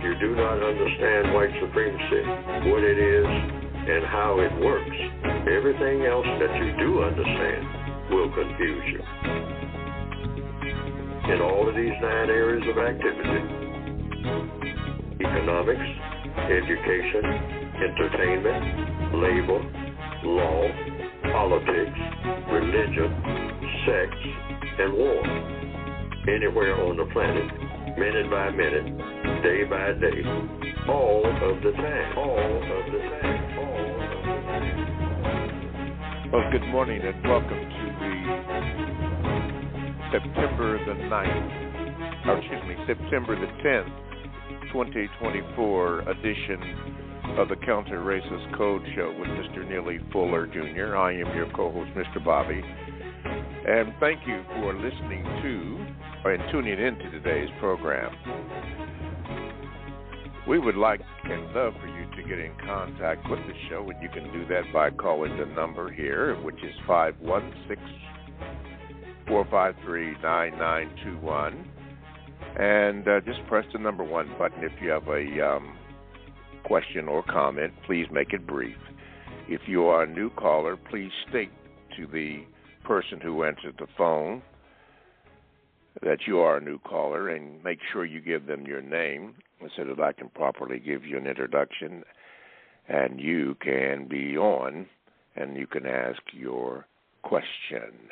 you do not understand white supremacy, what it is, and how it works, everything else that you do understand will confuse you. In all of these 9 areas of activity, economics, education, entertainment, labor, law, politics, religion, sex, and war. Anywhere on the planet, minute by minute, day by day, all of the time, all of the time, all of the time. Well, good morning and welcome to the September the 10th, 2024 edition of the Counter-Racist Code Show with Mr. Neely Fuller, Jr. I am your co-host, Mr. Bobby, and thank you for listening to and tuning into today's program. We would like and love for you to get in contact with the show, and you can do that by calling the number here, which is 516-453-9921, and just press the number 1 button if you have a question or comment. Please make it brief. If you are a new caller, please state to the person who answered the phone that you are a new caller, and make sure you give them your name so that I can properly give you an introduction, and you can be on and you can ask your question.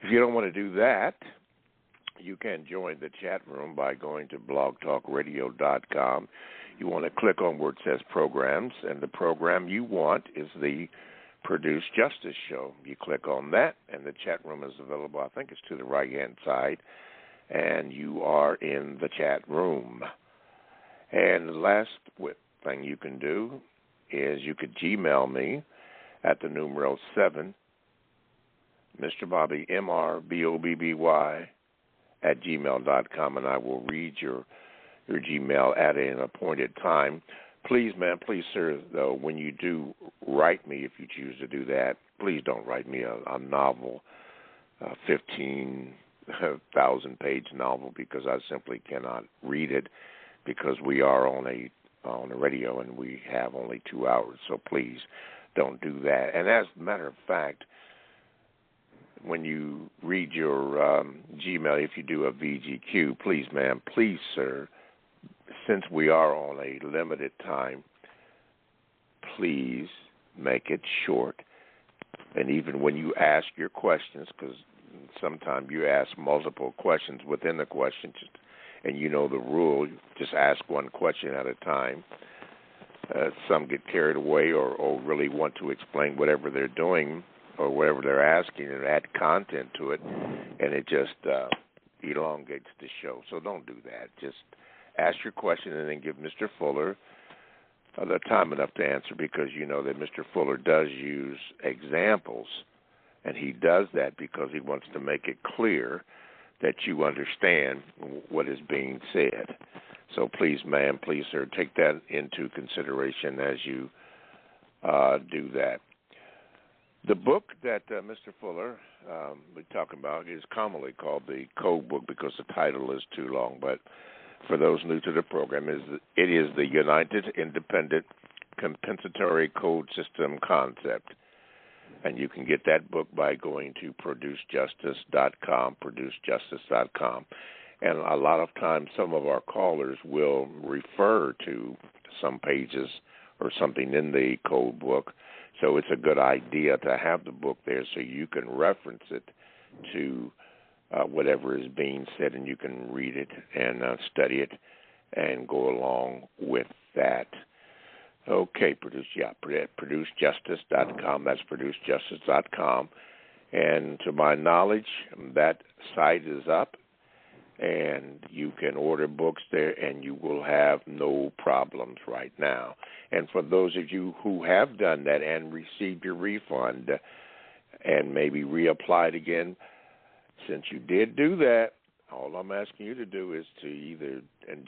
If you don't want to do that, you can join the chat room by going to blogtalkradio.com. You want to click on where it says programs, and the program you want is the Produce Justice Show. You click on that, and the chat room is available. I think it's to the right-hand side, and you are in the chat room. And the last thing you can do is you could Gmail me at the numero 7, Mr. Bobby, MRBOBBY, at gmail.com, and I will read your Gmail at an appointed time. Please, please, sir, though, when you do write me, if you choose to do that, please don't write me a novel, 15,000-page novel, because I simply cannot read it, because we are on a radio and we have only 2 hours. So please don't do that. And as a matter of fact, when you read your Gmail, if you do a VGQ, please, ma'am, please, sir, since we are on a limited time, please make it short. And even when you ask your questions, because sometimes you ask multiple questions within the question, and you know the rule, just ask one question at a time. Some get carried away or really want to explain whatever they're doing or whatever they're asking and add content to it, and it just elongates the show. So don't do that. Just ask your question and then give Mr. Fuller the time enough to answer, because you know that Mr. Fuller does use examples, and he does that because he wants to make it clear that you understand what is being said. So please, ma'am, please, sir, take that into consideration as you do that. The book that Mr. Fuller we're talking about is commonly called the Code Book because the title is too long, but for those new to the program, it is the United Independent Compensatory Code System Concept. And you can get that book by going to producejustice.com, producejustice.com. And a lot of times some of our callers will refer to some pages or something in the code book. So it's a good idea to have the book there so you can reference it to whatever is being said, and you can read it and study it and go along with that. Okay, producejustice.com. That's producejustice.com. And to my knowledge, that site is up, and you can order books there, and you will have no problems right now. And for those of you who have done that and received your refund and maybe reapplied again, since you did do that, all I'm asking you to do is to either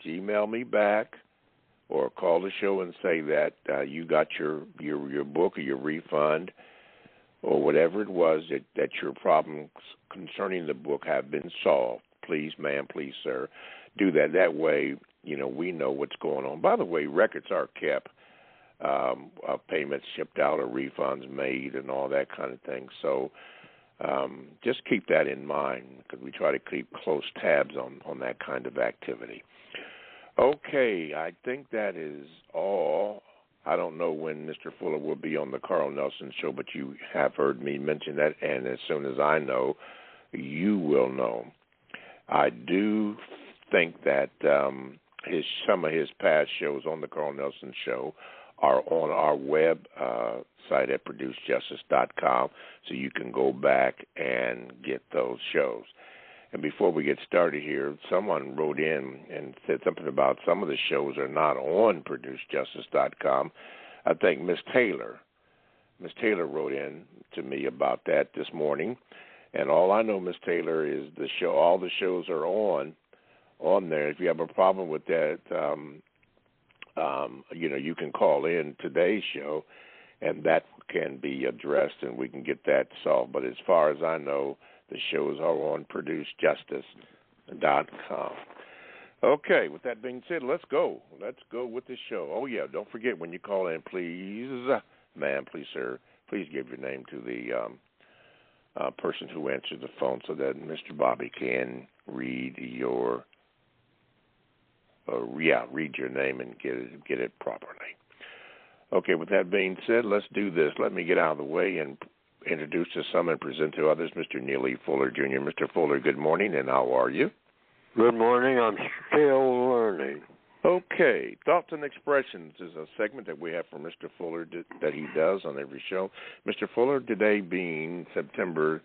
Gmail me back or call the show and say that you got your book or your refund or whatever it was, that your problems concerning the book have been solved. Please, ma'am, please, sir, do that. That way, we know what's going on. By the way, records are kept of payments shipped out or refunds made and all that kind of thing. So just keep that in mind because we try to keep close tabs on that kind of activity. Okay, I think that is all. I don't know when Mr. Fuller will be on the Carl Nelson Show, but you have heard me mention that, and as soon as I know, you will know. I do think that some of his past shows on the Carl Nelson Show are on our web site at producejustice.com, so you can go back and get those shows. And before we get started here, someone wrote in and said something about some of the shows are not on producejustice.com. I think Miss Taylor wrote in to me about that this morning. And all I know, Miss Taylor, is all the shows are on there. If you have a problem with that, you can call in today's show, and that can be addressed, and we can get that solved. But as far as I know, the shows are on producejustice.com. Okay, with that being said, let's go. Let's go with the show. Oh, yeah, don't forget when you call in, please, ma'am, please, sir, please give your name to the person who answers the phone so that Mr. Bobby can read your name and get it properly. Okay, with that being said, let's do this. Let me get out of the way and introduce to some and present to others Mr. Neely Fuller, Jr. Mr. Fuller, good morning, and how are you? Good morning. I'm still learning. Okay. Thoughts and Expressions is a segment that we have from Mr. Fuller that he does on every show. Mr. Fuller, today being September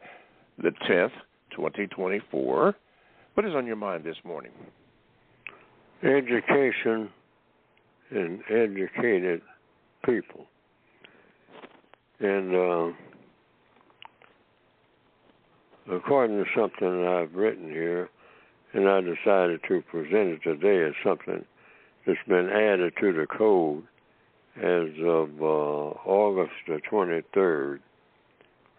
the 10th, 2024, what is on your mind this morning? Education and educated people. And according to something I've written here, and I decided to present it today as something that's been added to the code as of August the 23rd,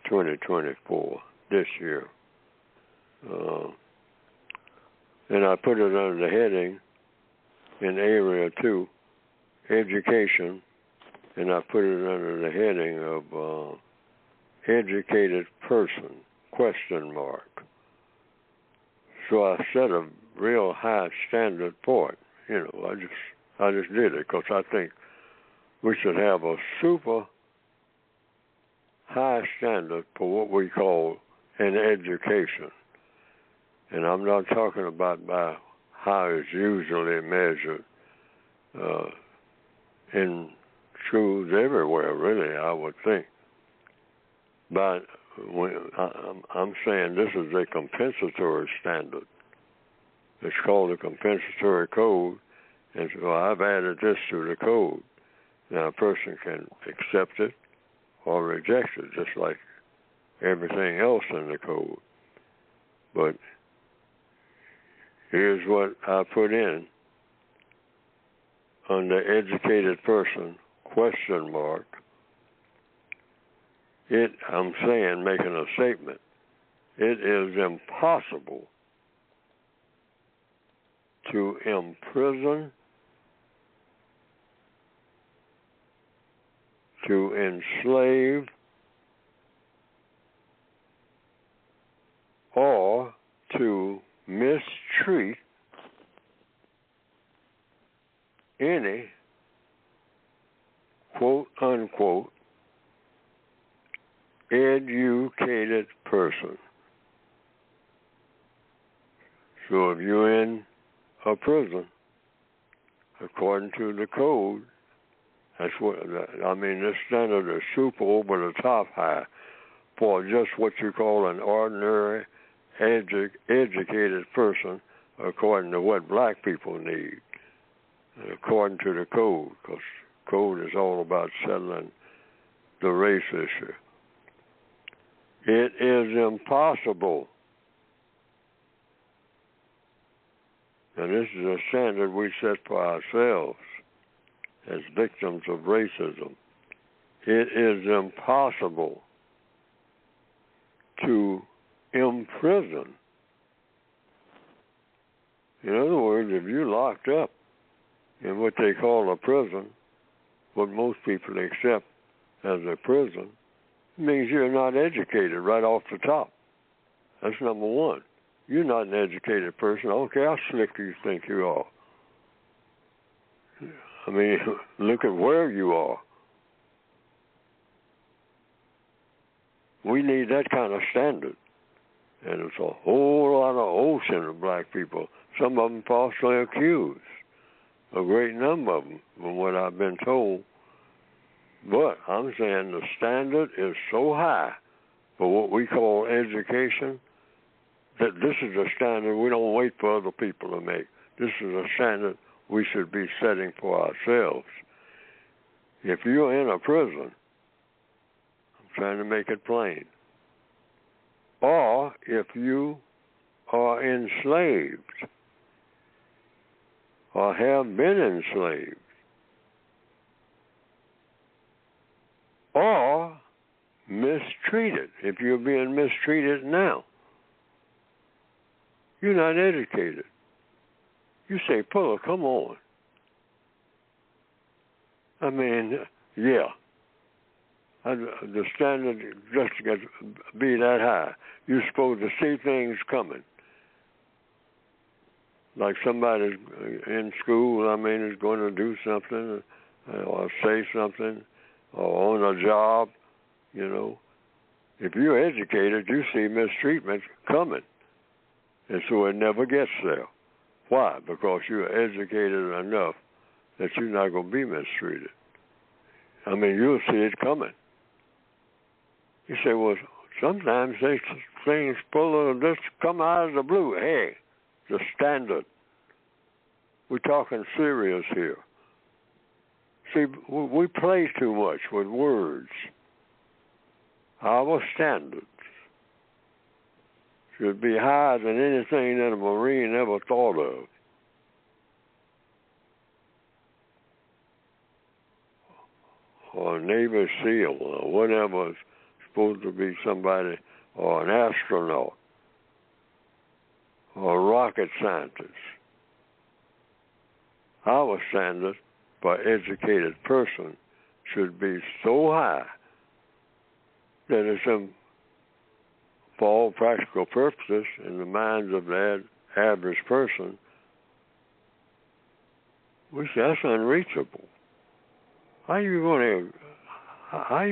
2024, this year. And I put it under the heading in Area 2, Education, and I put it under the heading of Educated Person, ? So I set a real high standard for it. I just did it because I think we should have a super high standard for what we call an education. And I'm not talking about by how it's usually measured in schools everywhere, really, I would think. But I'm saying this is a compensatory standard. It's called a compensatory code, and so I've added this to the code. Now a person can accept it or reject it, just like everything else in the code. But here's what I put in under educated person, ? I'm saying, making a statement, it is impossible to imprison, to enslave, or to mistreat any, quote unquote, educated person. So if you're in a prison, according to the code, that's what this standard is super over the top high for just what you call an ordinary educated person, according to what black people need, according to the code, because code is all about settling the race issue. It is impossible. And this is a standard we set for ourselves as victims of racism. It is impossible to imprison. In other words, words, if you're locked up in what they call a prison, what most people accept as a prison, it means you're not educated right off the top. That's number one. You're not an educated person. I don't care how slick you think you are. I mean, look at where you are. We need that kind of standard. And it's a whole lot of ocean of black people, some of them falsely accused, a great number of them, from what I've been told. But I'm saying the standard is so high for what we call education that this is a standard we don't wait for other people to make. This is a standard we should be setting for ourselves. If you're in a prison, I'm trying to make it plain, or if you are enslaved or have been enslaved, or mistreated, if you're being mistreated now, you're not educated. You say, Puller, come on. I mean, yeah. The standard just gets be that high. You're supposed to see things coming. Like somebody in school, I mean, is going to do something or say something or on a job, you know. If you're educated, you see mistreatment coming. And so it never gets there. Why? Because you're educated enough that you're not going to be mistreated. I mean, you'll see it coming. You say, well, sometimes these things just come out of the blue. Hey, the standard. We're talking serious here. See, we play too much with words. Our standards should be higher than anything that a Marine ever thought of. Or a Navy SEAL, or whatever is supposed to be somebody, or an astronaut, or a rocket scientist. Our standard for educated person should be so high that it's for all practical purposes, in the minds of the average person, we say that's unreachable. How are you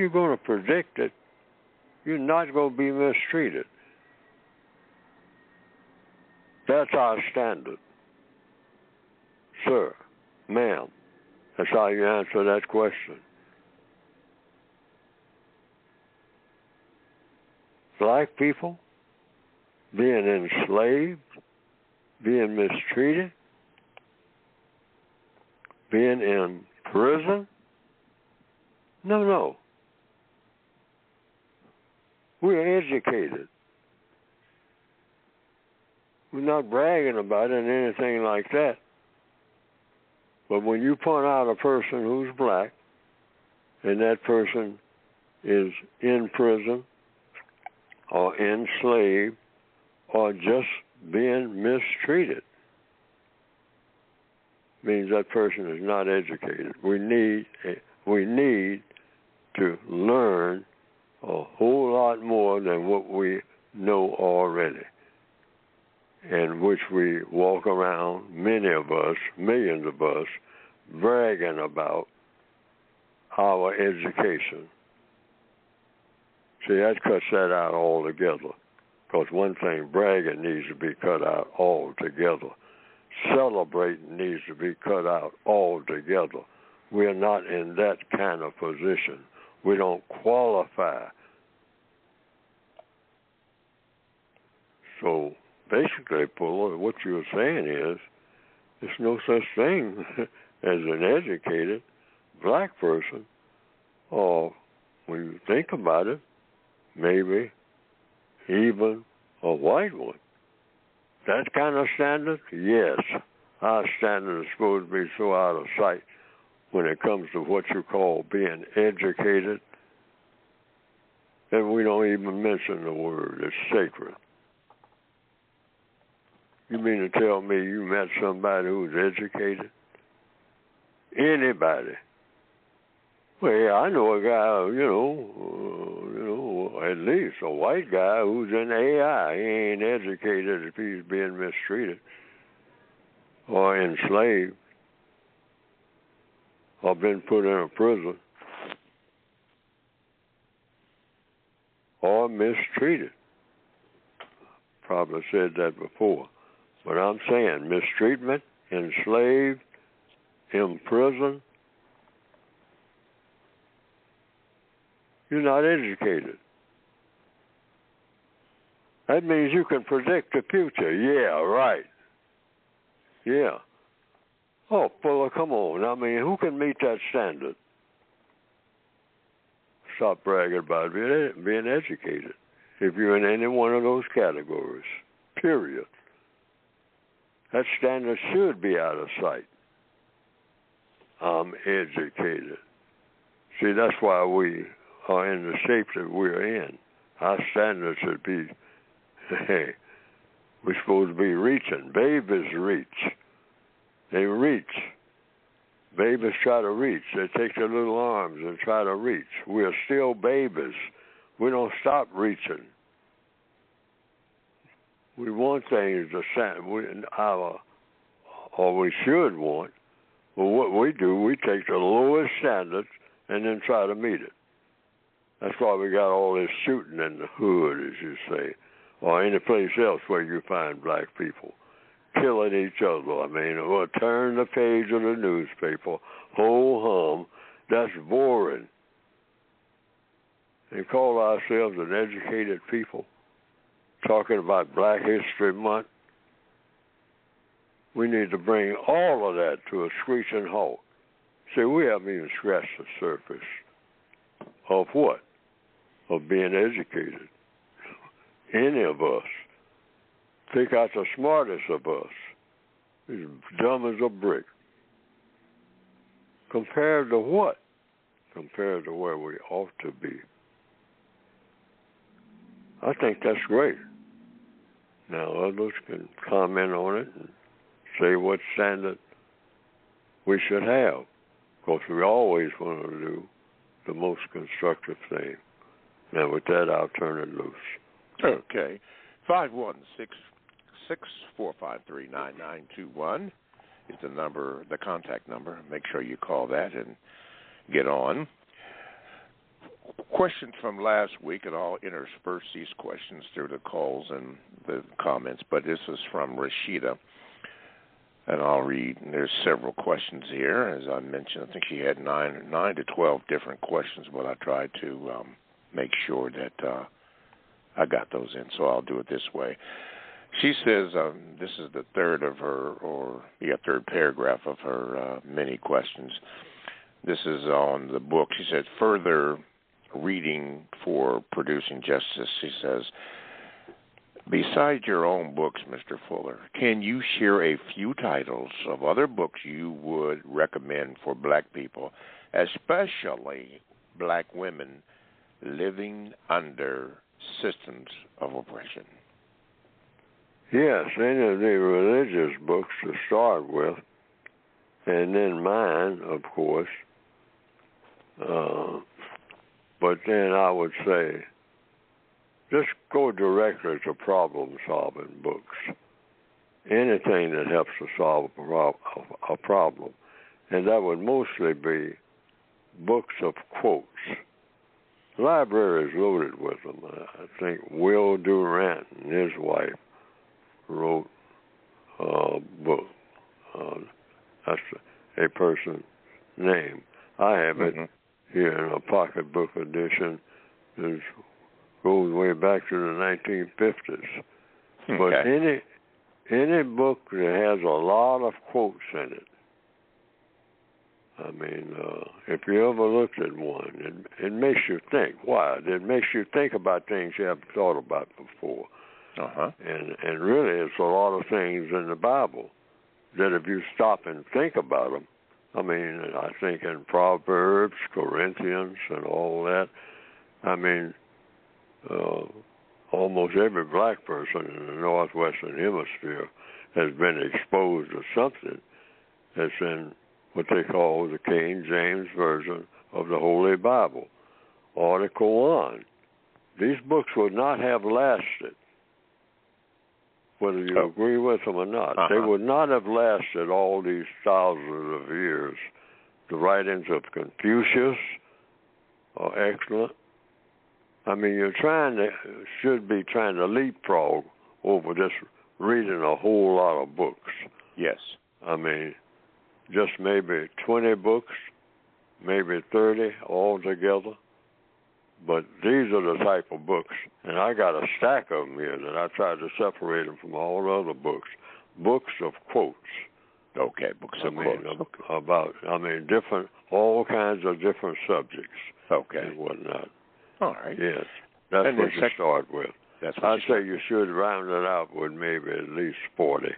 going to predict that you're not going to be mistreated? That's our standard. Sir, ma'am, that's how you answer that question. Black people being enslaved, being mistreated, being in prison? No. We're educated. We're not bragging about it or anything like that. But when you point out a person who's black, and that person is in prison, or enslaved, or just being mistreated, means that person is not educated. We need to learn a whole lot more than what we know already, in which we walk around, many of us, millions of us, bragging about our education. See, that cuts that out altogether. Because one thing, bragging needs to be cut out altogether. Celebrating needs to be cut out altogether. We're not in that kind of position. We don't qualify. So basically, Puller, what you're saying is there's no such thing as an educated black person, or when you think about it, maybe even a white one. That kind of standard? Yes. Our standard is supposed to be so out of sight when it comes to what you call being educated that we don't even mention the word. It's sacred. You mean to tell me you met somebody who's educated? Anybody? Well, yeah, I know a guy, at least a white guy who's in AI. He ain't educated if he's being mistreated or enslaved or been put in a prison or mistreated. Probably said that before. But I'm saying mistreatment, enslaved, imprisoned, you're not educated. That means you can predict the future. Yeah, right. Yeah. Oh, Fuller, come on. I mean, who can meet that standard? Stop bragging about being educated if you're in any one of those categories, period. That standard should be out of sight. I'm educated. See, that's why we are in the shape that we're in. Our standard should be, hey, we're supposed to be reaching. Babies reach. They reach. Babies try to reach. They take their little arms and try to reach. We're still babies. We don't stop reaching. We want things to or we should want. Well, what we do, we take the lowest standards and then try to meet it. That's why we got all this shooting in the hood, as you say, or any place else where you find black people killing each other. I mean, or turn the page of the newspaper, ho hum, that's boring. And call ourselves an educated people, talking about Black History Month. We need to bring all of that to a screeching halt. See, we haven't even scratched the surface of what? Of being educated. Any of us. Pick out the smartest of us. He's dumb as a brick. Compared to what? Compared to where we ought to be. I think that's great. Now, others can comment on it and say what standard we should have. Of course, we always want to do the most constructive thing. Now, with that, I'll turn it loose. Okay. 516-453-9921 is the number, the contact number. Make sure you call that and get on. Questions from last week, and I'll intersperse these questions through the calls and the comments, but this is from Rashida, and I'll read. There's several questions here. As I mentioned, I think she had 9 to 12 different questions, but I tried to make sure that I got those in, so I'll do it this way. She says this is the third paragraph of her many questions. This is on the book. She said, further reading for Producing Justice, she says, besides your own books, Mr. Fuller, can you share a few titles of other books you would recommend for black people, especially black women living under systems of oppression? Yes, any of the religious books to start with, and then mine, of course. But then I would say, just go directly to problem-solving books. Anything that helps to solve a problem. And that would mostly be books of quotes. The library is loaded with them. I think Will Durant and his wife wrote a book. That's a person's name. I have it here in a pocketbook edition. It goes way back to the 1950s. Okay. But any book that has a lot of quotes in it, I mean, if you ever looked at one, it makes you think. Why? It makes you think about things you haven't thought about before. And really, it's a lot of things in the Bible that if you stop and think about them, I mean, I think in Proverbs, Corinthians, and all that, I mean, almost every black person in the Northwestern Hemisphere has been exposed to something that's in what they call the King James Version of the Holy Bible, Article 1. These books would not have lasted, whether you agree with them or not. They would not have lasted all these thousands of years. The writings of Confucius are excellent. I mean, should be trying to leapfrog over this reading a whole lot of books. Yes. I mean, just maybe 20 books, maybe 30 altogether. But these are the type of books, and I got a stack of them here that I tried to separate them from all the other books. Books of quotes. Okay, books of quotes. About, different, all kinds of different subjects. Okay. And whatnot. All right. Yes, that's what you start with. I'd say you should round it out with maybe at least 40.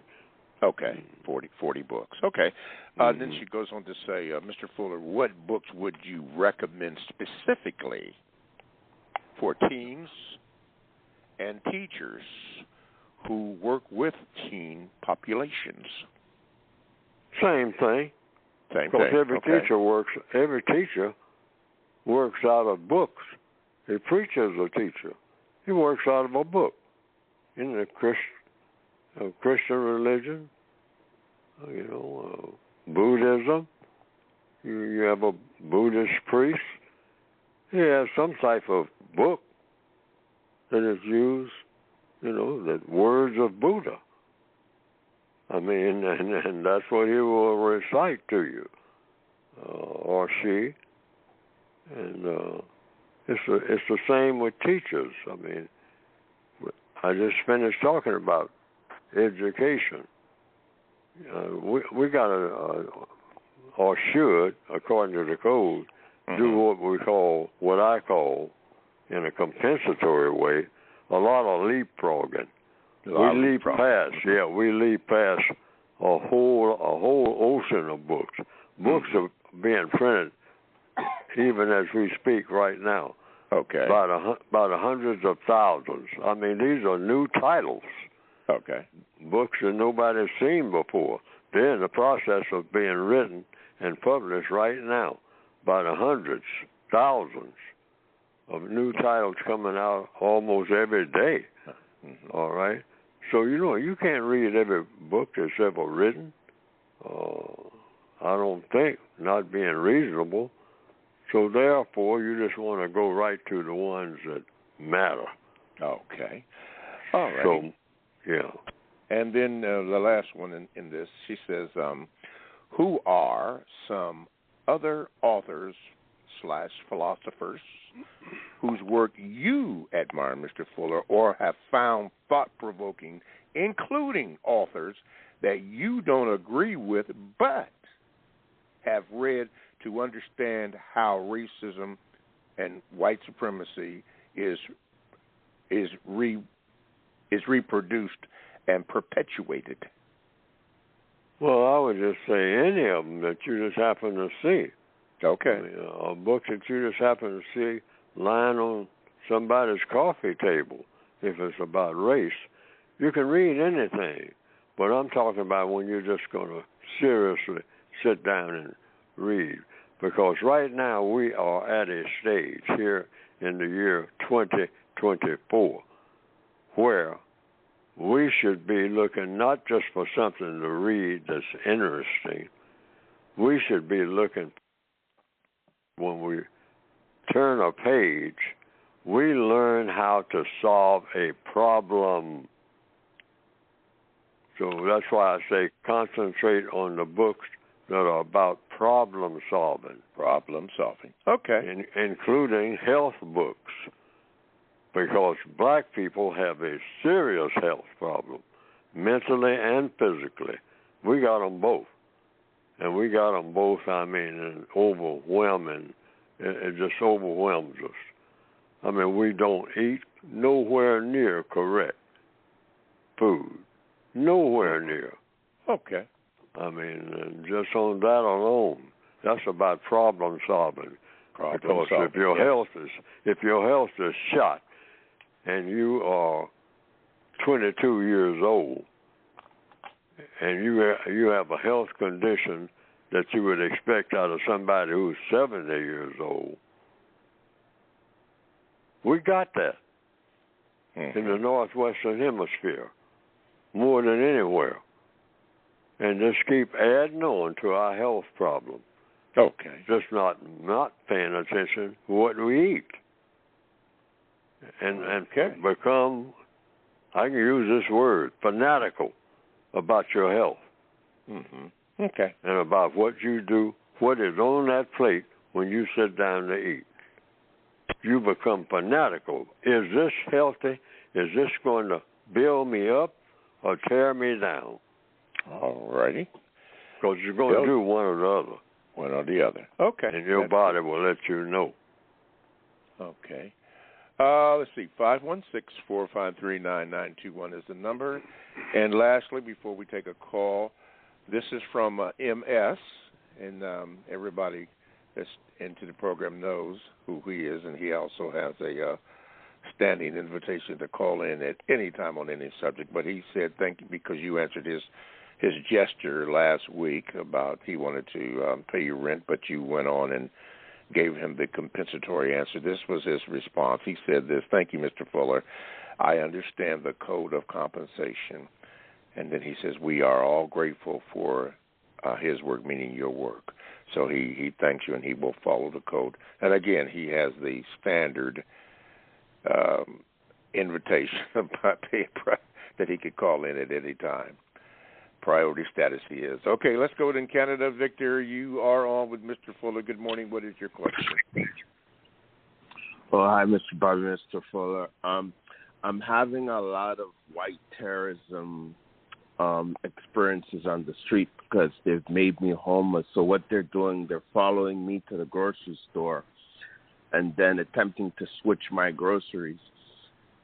Okay, 40 books. Okay. Then she goes on to say, Mr. Fuller, what books would you recommend specifically for teens and teachers who work with teen populations? Same thing. Because every teacher works out of books. A preacher is a teacher. He works out of a book. In the Christian religion, Buddhism, you have a Buddhist priest. He has some type of book that is used, the words of Buddha. I mean, and that's what he will recite to you, or she. And it's the same with teachers. I mean, I just finished talking about education. We got or should, according to the code, do what I call, in a compensatory way, a lot of leapfrogging. We leap past a whole ocean of books. Books are being printed even as we speak right now. Okay. About hundreds of thousands. I mean, these are new titles. Okay. Books that nobody's seen before. They're in the process of being written and published right now. About hundreds, thousands of new titles coming out almost every day. All right? So, you can't read every book that's ever written. I don't think, not being reasonable. So, therefore, you just want to go right to the ones that matter. Okay. All right. So, yeah. And then the last one in this, she says, who are some other authors / philosophers whose work you admire, Mr. Fuller, or have found thought-provoking, including authors that you don't agree with but have read to understand how racism and white supremacy is reproduced and perpetuated? Well, I would just say any of them that you just happen to see. Okay. A book that you just happen to see lying on somebody's coffee table, if it's about race. You can read anything, but I'm talking about when you're just going to seriously sit down and read. Because right now we are at a stage here in the year 2024 where we should be looking not just for something to read that's interesting. We should be looking, when we turn a page, we learn how to solve a problem. So that's why I say concentrate on the books that are about problem solving. Problem solving. Okay. Including health books. Because black people have a serious health problem, mentally and physically. We got them both. And we got them both, in overwhelming. It just overwhelms us. We don't eat nowhere near correct food. Nowhere near. Okay. Just on that alone, that's about problem solving. Because if your health is shot, and you are 22 years old, and you have a health condition that you would expect out of somebody who's 70 years old. We got that in the Northwestern Hemisphere more than anywhere. And just keep adding on to our health problem. Okay. Just not paying attention to what we eat. And become, I can use this word, fanatical about your health. Mm-hmm. Okay. And about what you do, what is on that plate when you sit down to eat. You become fanatical. Is this healthy? Is this going to build me up or tear me down? All righty. Because you're going to do one or the other. One or the other. Okay. And your body will let you know. Okay. Let's see. 516-453-9921 is the number. And lastly, before we take a call, this is from MS, and everybody that's into the program knows who he is, and he also has a standing invitation to call in at any time on any subject. But he said thank you because you answered his gesture last week about he wanted to pay you rent, but you went on and gave him the compensatory answer. This was his response. He said this: thank you, Mr. Fuller. I understand the code of compensation. And then he says, we are all grateful for his work, meaning your work. So he thanks you, and he will follow the code. And again, he has the standard invitation that he could call in at any time. Priority status he is. Okay, let's go to Canada. Victor, you are on with Mr. Fuller. Good morning. What is your question? Well, hi, Mr. Bobby, Mr. Fuller. I'm having a lot of white terrorism experiences on the street because they've made me homeless. So what they're doing, they're following me to the grocery store and then attempting to switch my groceries.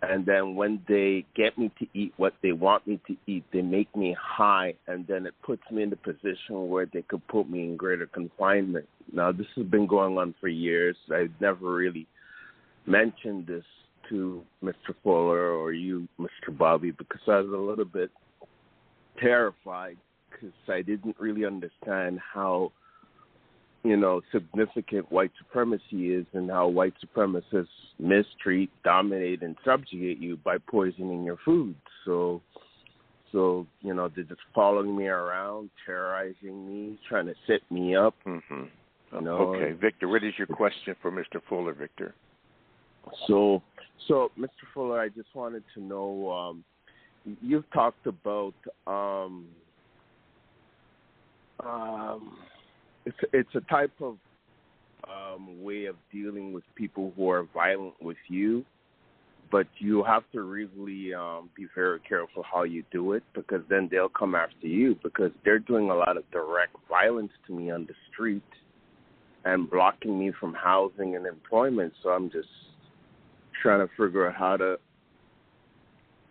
And then when they get me to eat what they want me to eat, they make me high, and then it puts me in the position where they could put me in greater confinement. Now, this has been going on for years. I've never really mentioned this to Mr. Fuller or you, Mr. Bobby, because I was a little bit terrified because I didn't really understand how, significant white supremacy is and how white supremacists mistreat, dominate, and subjugate you by poisoning your food. So they're just following me around, terrorizing me, trying to set me up. Mm-hmm. Okay, Victor, what is your question for Mr. Fuller, Victor? So, Mr. Fuller, I just wanted to know, you've talked about it's a type of way of dealing with people who are violent with you, but you have to really be very careful how you do it, because then they'll come after you, because they're doing a lot of direct violence to me on the street and blocking me from housing and employment. So I'm just trying to figure out how to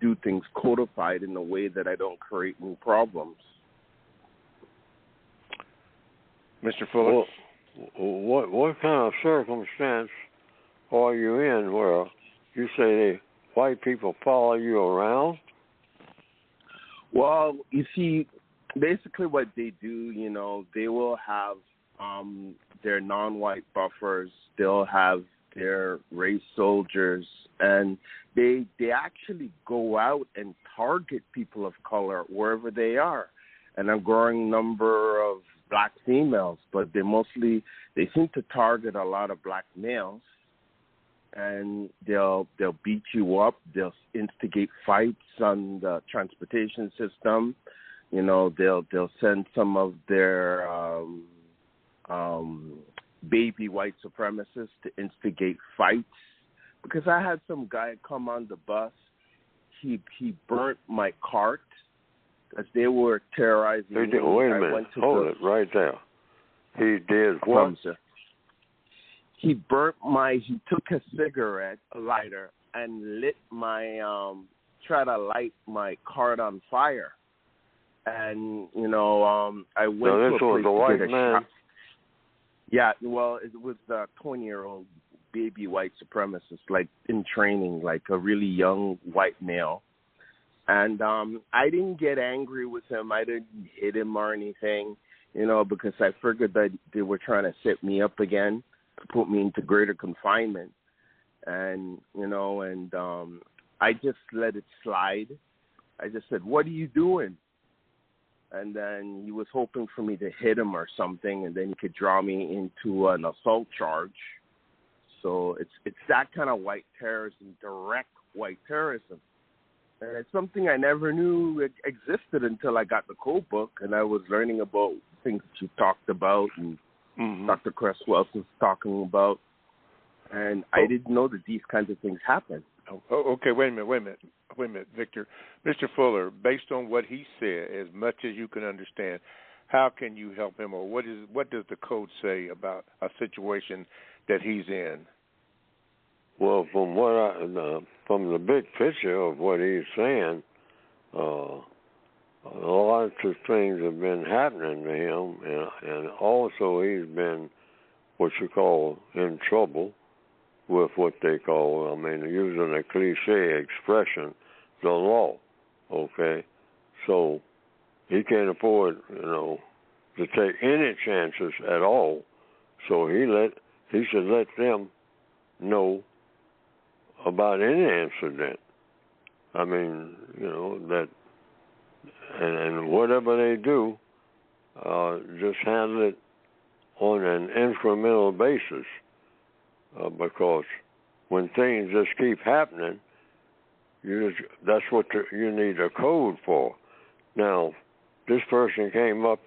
do things codified in a way that I don't create new problems. Mr. Fuller? Well, what kind of circumstance are you in where you say white people follow you around? Well, you see, basically what they do, they will have their non-white buffers. They'll have their race soldiers, and they actually go out and target people of color wherever they are. And a growing number of black females, but they seem to target a lot of black males, and they'll beat you up. They'll instigate fights on the transportation system. They'll send some of their baby white supremacists to instigate fights. Because I had some guy come on the bus. He burnt my cart as they were terrorizing me. Wait a minute. Hold it right there. He did what? He took a cigarette, a lighter, and tried to light my cart on fire. And, I went to a place was a white to get a man? shot. Yeah, well, it was the 20-year-old baby white supremacist, like in training, like a really young white male. And I didn't get angry with him. I didn't hit him or anything, because I figured that they were trying to set me up again to put me into greater confinement. And, I just let it slide. I just said, "What are you doing?" And then he was hoping for me to hit him or something, and then he could draw me into an assault charge. So it's that kind of white terrorism, direct white terrorism. And it's something I never knew existed until I got the code book, and I was learning about things that you talked about and Dr. Cresswell was talking about. And I didn't know that these kinds of things happen. Okay, wait a minute, Victor. Mr. Fuller, based on what he said, as much as you can understand, how can you help him, or what does the code say about a situation that he's in? Well, from from the big picture of what he's saying, a lot of things have been happening to him, and also he's been what you call in trouble with what they call, using a cliche expression, the law. Okay, so he can't afford, to take any chances at all. So he should let them know about any incident. That, and whatever they do, just handle it on an incremental basis, because when things just keep happening, that's what you need a code for. Now, this person came up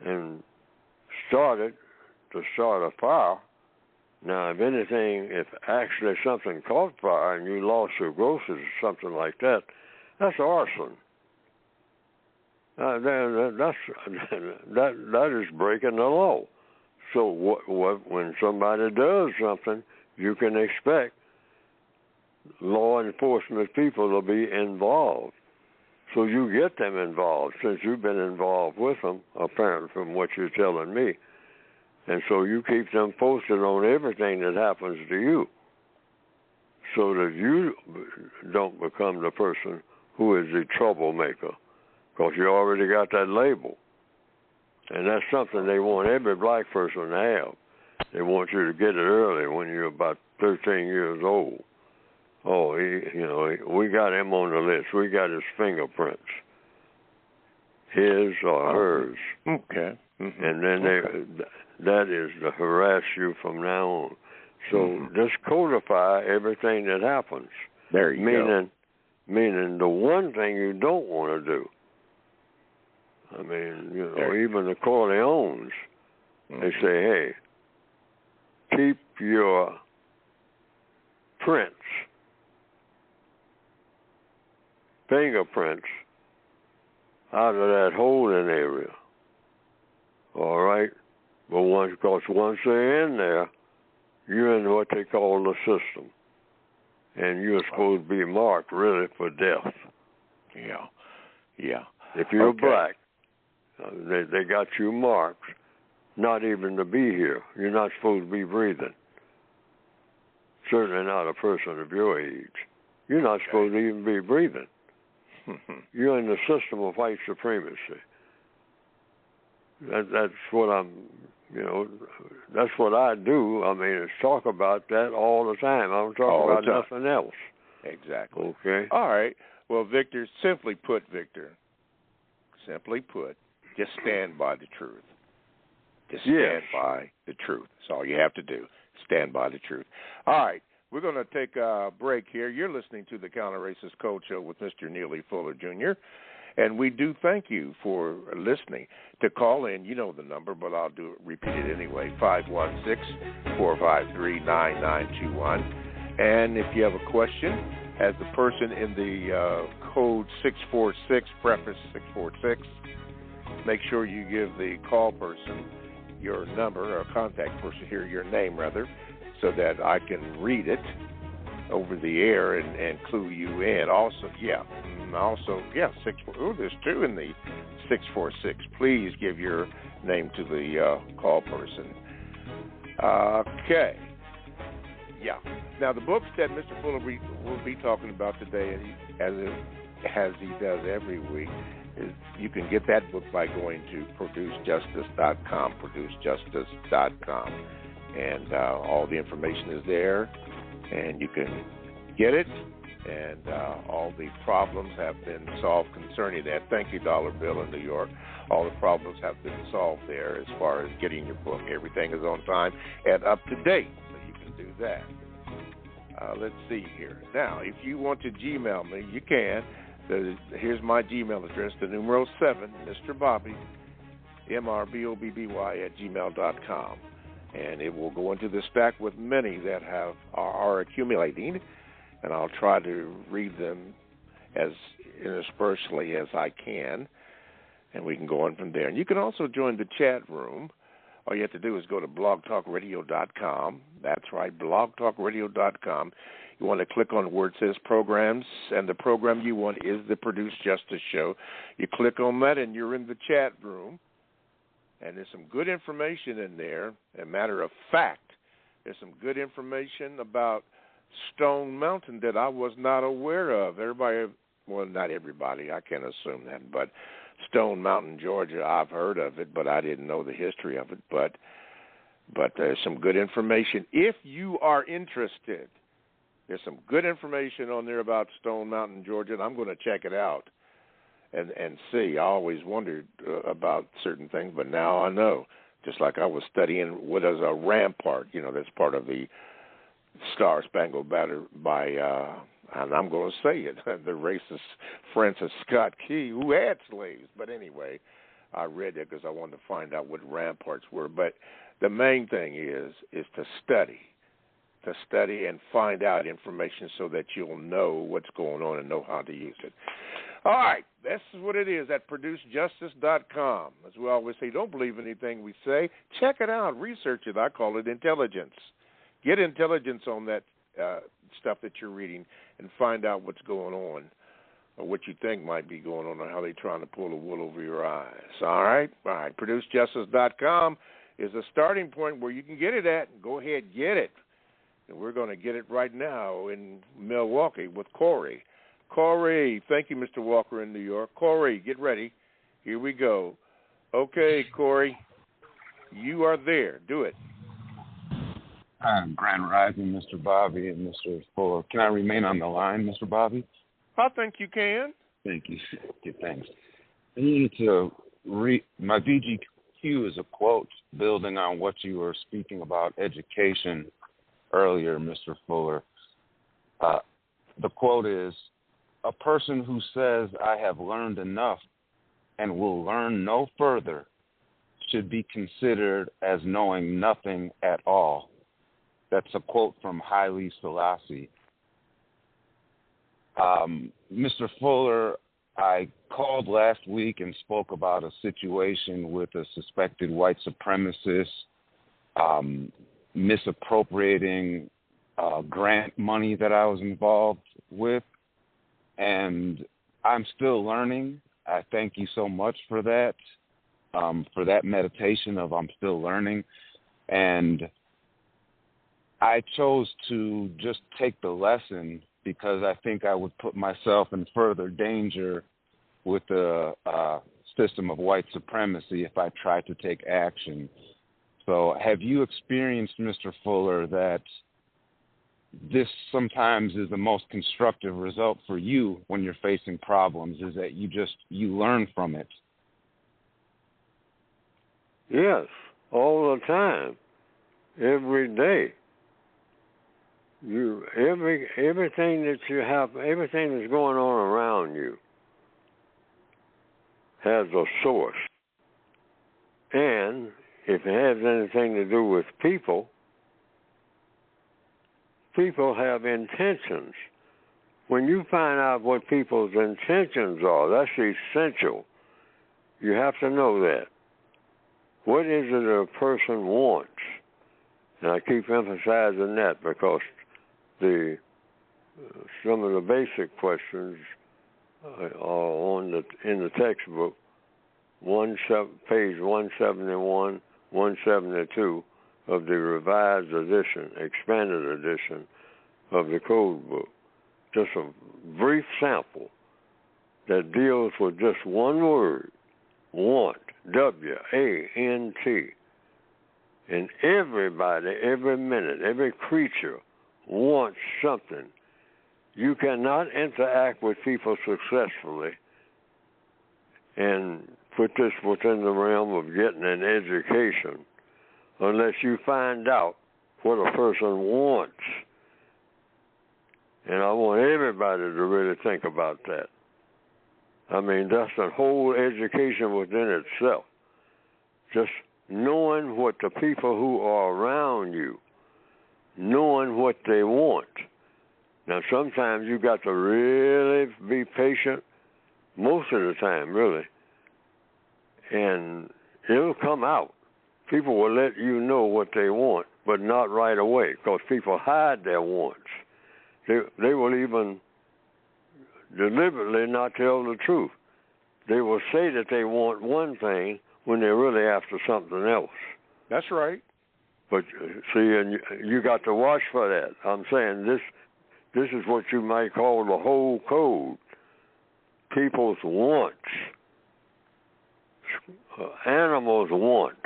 and started to start a fire. Now, if actually something caught fire and you lost your groceries or something like that, that's arson. That is breaking the law. So when somebody does something, you can expect law enforcement people to be involved. So you get them involved, since you've been involved with them, apparently from what you're telling me. And so you keep them posted on everything that happens to you, so that you don't become the person who is the troublemaker, because you already got that label. And that's something they want every black person to have. They want you to get it early when you're about 13 years old. Oh, we got him on the list. We got his fingerprints, his or hers. Okay. Mm-hmm. And then that is to harass you from now on. So just codify everything that happens. There you go. Meaning the one thing you don't want to do. Even the Corleones, they say, hey, keep your fingerprints out of that holding area. All right? But once they're in there, you're in what they call the system. And you're supposed to be marked, really, for death. Yeah. If you're black, they got you marked, not even to be here. You're not supposed to be breathing. Certainly not a person of your age. You're not supposed to even be breathing. You're in the system of white supremacy. That's what that's what I do. It's talk about that all the time. I don't talk about nothing else. Exactly. Okay. All right. Well, Victor, simply put, just stand by the truth. Just stand by the truth. That's all you have to do. Stand by the truth. All right. We're going to take a break here. You're listening to the Counter-Racist Code Show with Mr. Neely Fuller, Jr., and we do thank you for listening. To call in, you know the number, but I'll repeat it anyway, 516-453-9921. And if you have a question, as the person in the code 646, preface 646, make sure you give the call person your number, or contact person here, your name rather, so that I can read it over the air and clue you in. Also, there's two in the 646. Please give your name to the call person. Okay. Yeah. Now, the books that Mr. Fuller will be talking about today, as as he does every week, is you can get that book by going to producejustice.com, producejustice.com. And all the information is there, and you can get it. And all the problems have been solved concerning that. Thank you, Dollar Bill in New York. All the problems have been solved there as far as getting your book. Everything is on time and up to date, so you can do that. Let's see here. Now, if you want to Gmail me, you can. Here's my Gmail address, the numero 7, Mr. Bobby, MrBobby@gmail.com. And it will go into the stack with many that are accumulating, and I'll try to read them as interspersely as I can, and we can go on from there. And you can also join the chat room. All you have to do is go to blogtalkradio.com. That's right, blogtalkradio.com. You want to click on where it says programs, and the program you want is the Produce Justice Show. You click on that, and you're in the chat room. And there's some good information in there. As a matter of fact, there's some good information about Stone Mountain that I was not aware of. Everybody, well, not everybody, I can't assume that, but Stone Mountain, Georgia, I've heard of it, but I didn't know the history of it. But there's some good information. If you are interested, there's some good information on there about Stone Mountain, Georgia, and I'm going to check it out. And see, I always wondered about certain things, but now I know. Just like I was studying what is a rampart, that's part of the Star Spangled Banner by, and I'm going to say it, the racist Francis Scott Key, who had slaves. But anyway, I read it because I wanted to find out what ramparts were. But the main thing is to study and find out information so that you'll know what's going on and know how to use it. All right, this is what it is at producejustice.com. As we always say, don't believe anything we say. Check it out. Research it. I call it intelligence. Get intelligence on that stuff that you're reading and find out what's going on or what you think might be going on or how they're trying to pull the wool over your eyes. All right? All right, producejustice.com is a starting point where you can get it at. Go ahead, get it. And we're going to get it right now in Milwaukee with Corey. Corey, thank you, Mr. Walker in New York. Corey, get ready. Here we go. Okay, Corey, you are there. Do it. Grand Rising, Mr. Bobby and Mr. Fuller. Can I remain on the line, Mr. Bobby? I think you can. Thank you. Okay, thanks. I need to read my VGQ is a quote building on what you were speaking about education earlier, Mr. Fuller. The quote is, "A person who says I have learned enough and will learn no further should be considered as knowing nothing at all." That's a quote from Haile Selassie. Mr. Fuller, I called last week and spoke about a situation with a suspected white supremacist misappropriating grant money that I was involved with. And I'm still learning. I thank you so much for that meditation of I'm still learning. And I chose to just take the lesson because I think I would put myself in further danger with the system of white supremacy if I tried to take action. So have you experienced, Mr. Fuller, that this sometimes is the most constructive result for you when you're facing problems, is that you learn from it? Yes, all the time, every day. Everything that you have, everything that's going on around you has a source. And if it has anything to do with people have intentions. When you find out what people's intentions are, that's essential. You have to know that. What is it a person wants? And I keep emphasizing that because some of the basic questions are in the textbook, page 171, 172 of the revised edition, expanded edition of the code book. Just a brief sample that deals with just one word, want, W-A-N-T. And everybody, every minute, every creature wants something. You cannot interact with people successfully and put this within the realm of getting an education unless you find out what a person wants. And I want everybody to really think about that. I mean, that's a whole education within itself. Just knowing what the people who are around you, knowing what they want. Now, sometimes you got to really be patient, most of the time, really, and it'll come out. People will let you know what they want, but not right away, because people hide their wants. They will even deliberately not tell the truth. They will say that they want one thing when they're really after something else. That's right. But see, and you got to watch for that. I'm saying this is what you might call the whole code. People's wants. Animals want.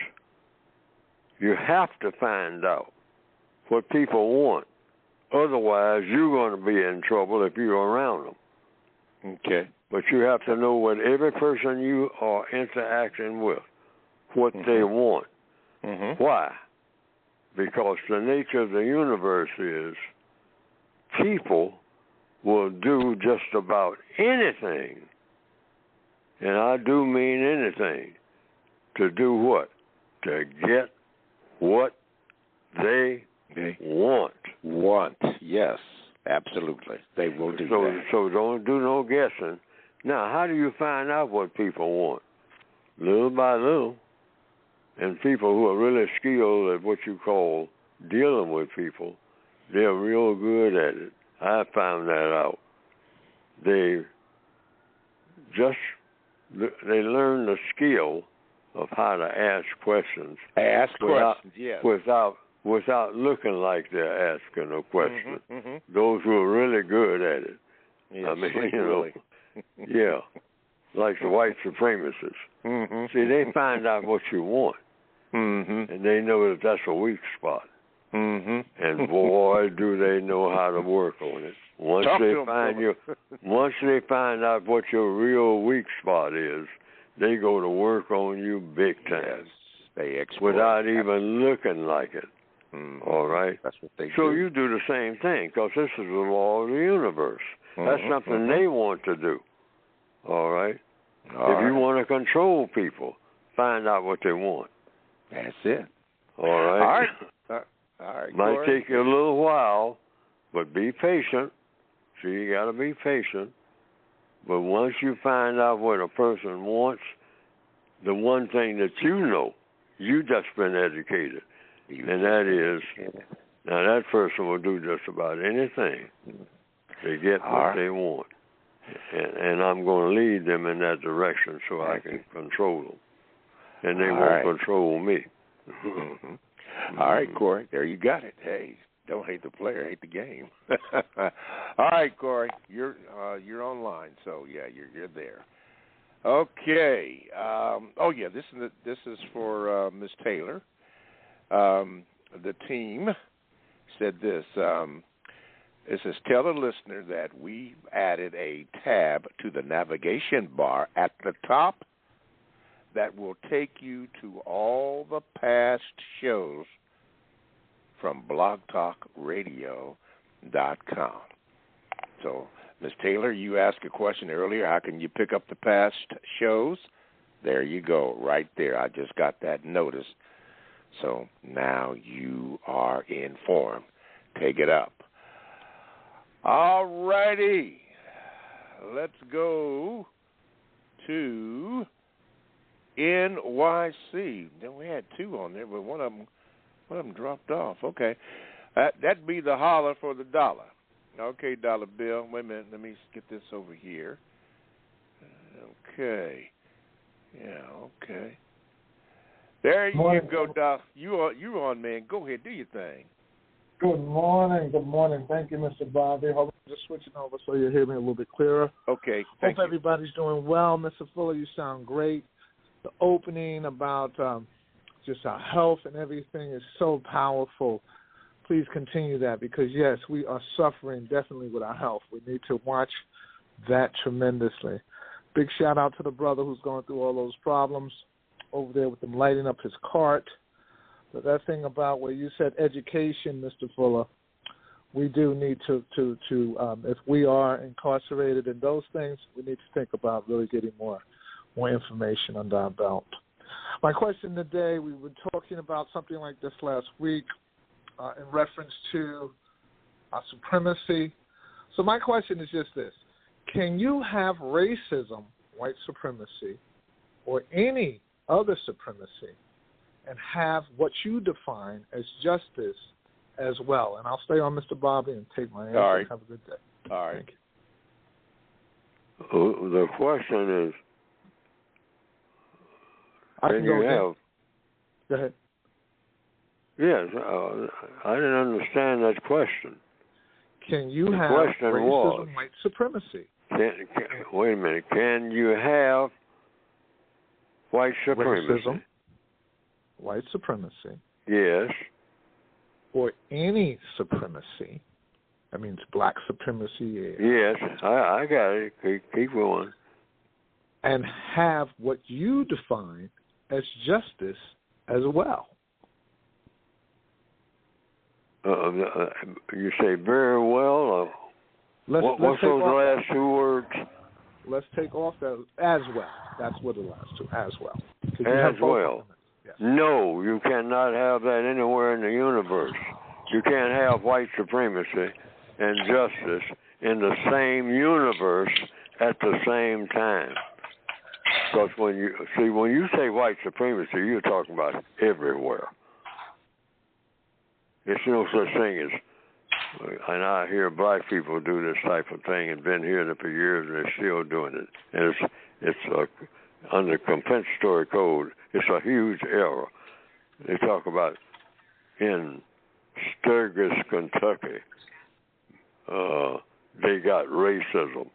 You have to find out what people want. Otherwise, you're going to be in trouble if you're around them. Okay. But you have to know what every person you are interacting with, what they want. Mm-hmm. Why? Because the nature of the universe is people will do just about anything, and I do mean anything, to do what? To get what they want. Want, yes, absolutely. They will do that. So don't do no guessing. Now, how do you find out what people want? Little by little. And people who are really skilled at what you call dealing with people, they're real good at it. I found that out. They learn the skill of how to ask questions. Yes. Without looking like they're asking a question. Mm-hmm, mm-hmm. Those who are really good at it. Yes, I mean, really. Yeah, like the white supremacists. Mm-hmm. See, they find out what you want, mm-hmm. and they know that that's a weak spot. Mm-hmm. And boy, do they know how to work on it. Once they find out what your real weak spot is, they go to work on you big time. Yes, they exploit without even looking like it. Mm-hmm. All right? That's what they do. So you do the same thing, because this is the law of the universe. Mm-hmm. That's something they want to do. All right? All if you want to control people, find out what they want. That's it. All right? All right. Might Corey. take you a little while, but be patient. See, you got to be patient. But once you find out what a person wants, the one thing that you know, you just been educated, and that is, now that person will do just about anything to get what they want. And I'm going to lead them in that direction so I can control them. And they won't control me. Mm-hmm. All right, Corey, there you got it. Hey, don't hate the player, hate the game. All right, Corey, you're online, so yeah, you're there. Okay. This is for Ms. Taylor. The team said this. It says, tell the listener that we added a tab to the navigation bar at the top that will take you to all the past shows from blogtalkradio.com. So, Ms. Taylor, you asked a question earlier, how can you pick up the past shows? There you go, right there. I just got that notice. So now you are informed. Take it up. All righty. Let's go to NYC. Then we had two on there, but one of them dropped off. Okay. That'd be the holler for the dollar. Okay, dollar bill. Wait a minute. Let me get this over here. Okay. Yeah, okay. There you go, Doc. You're on, man. Go ahead. Do your thing. Good morning. Good morning. Thank you, Mr. Bobby. Hope just switching over so you'll hear me a little bit clearer. Okay, Hope everybody's doing well. Mr. Fuller, you sound great. The opening about just our health and everything is so powerful. Please continue that because, yes, we are suffering definitely with our health. We need to watch that tremendously. Big shout-out to the brother who's going through all those problems over there with them lighting up his cart. But that thing about where you said education, Mr. Fuller, we do need to if we are incarcerated in those things, we need to think about really getting more information under our belt. My question today, we were talking about something like this last week in reference to supremacy. So my question is just this. Can you have racism, white supremacy, or any other supremacy and have what you define as justice as well? And I'll stay on Mr. Bobby and take my answer. All right. Have a good day. All right. Thank you. The question is, Can you have... Go ahead. Yes, I didn't understand that question. Can you have racism, white supremacy? Wait a minute. Can you have white supremacy? Racism, white supremacy. Yes. Or any supremacy. That means black supremacy. Yes, I got it. Keep going. And have what you define as justice as well. You say very well. What's those last two words? Let's take off that as well. That's what it lasts to, as well. As well. Yes. No, you cannot have that anywhere in the universe. You can't have white supremacy and justice in the same universe at the same time. Because when you say white supremacy, you're talking about everywhere. There's no such thing as, and I hear black people do this type of thing and been hearing it for years and they're still doing it. And it's under compensatory code, it's a huge error. They talk about in Sturgis, Kentucky, they got racism.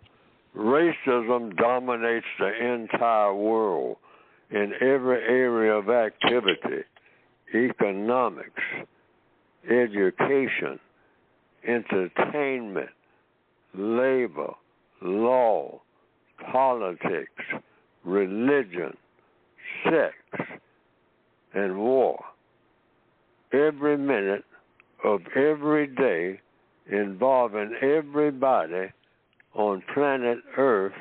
Racism dominates the entire world in every area of activity, economics, education, entertainment, labor, law, politics, religion, sex, and war. Every minute of every day involving everybody on planet Earth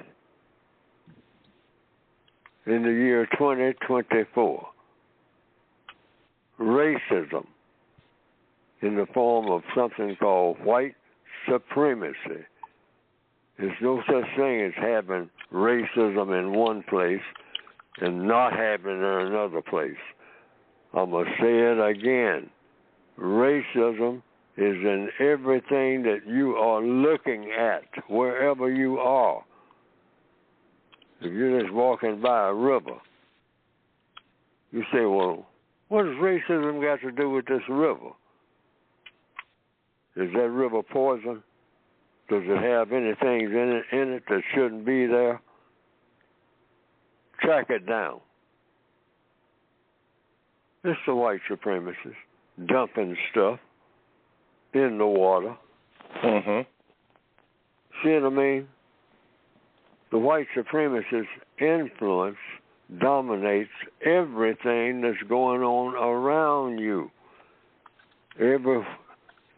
in the year 2024. Racism in the form of something called white supremacy. There's no such thing as having racism in one place and not having it in another place. I'm going to say it again. Racism is in everything that you are looking at, wherever you are. If you're just walking by a river, you say, well, what does racism got to do with this river? Is that river poison? Does it have anything in it that shouldn't be there? Track it down. It's the white supremacists dumping stuff in the water. Mm-hmm. See what I mean? The white supremacist influence dominates everything that's going on around you. Every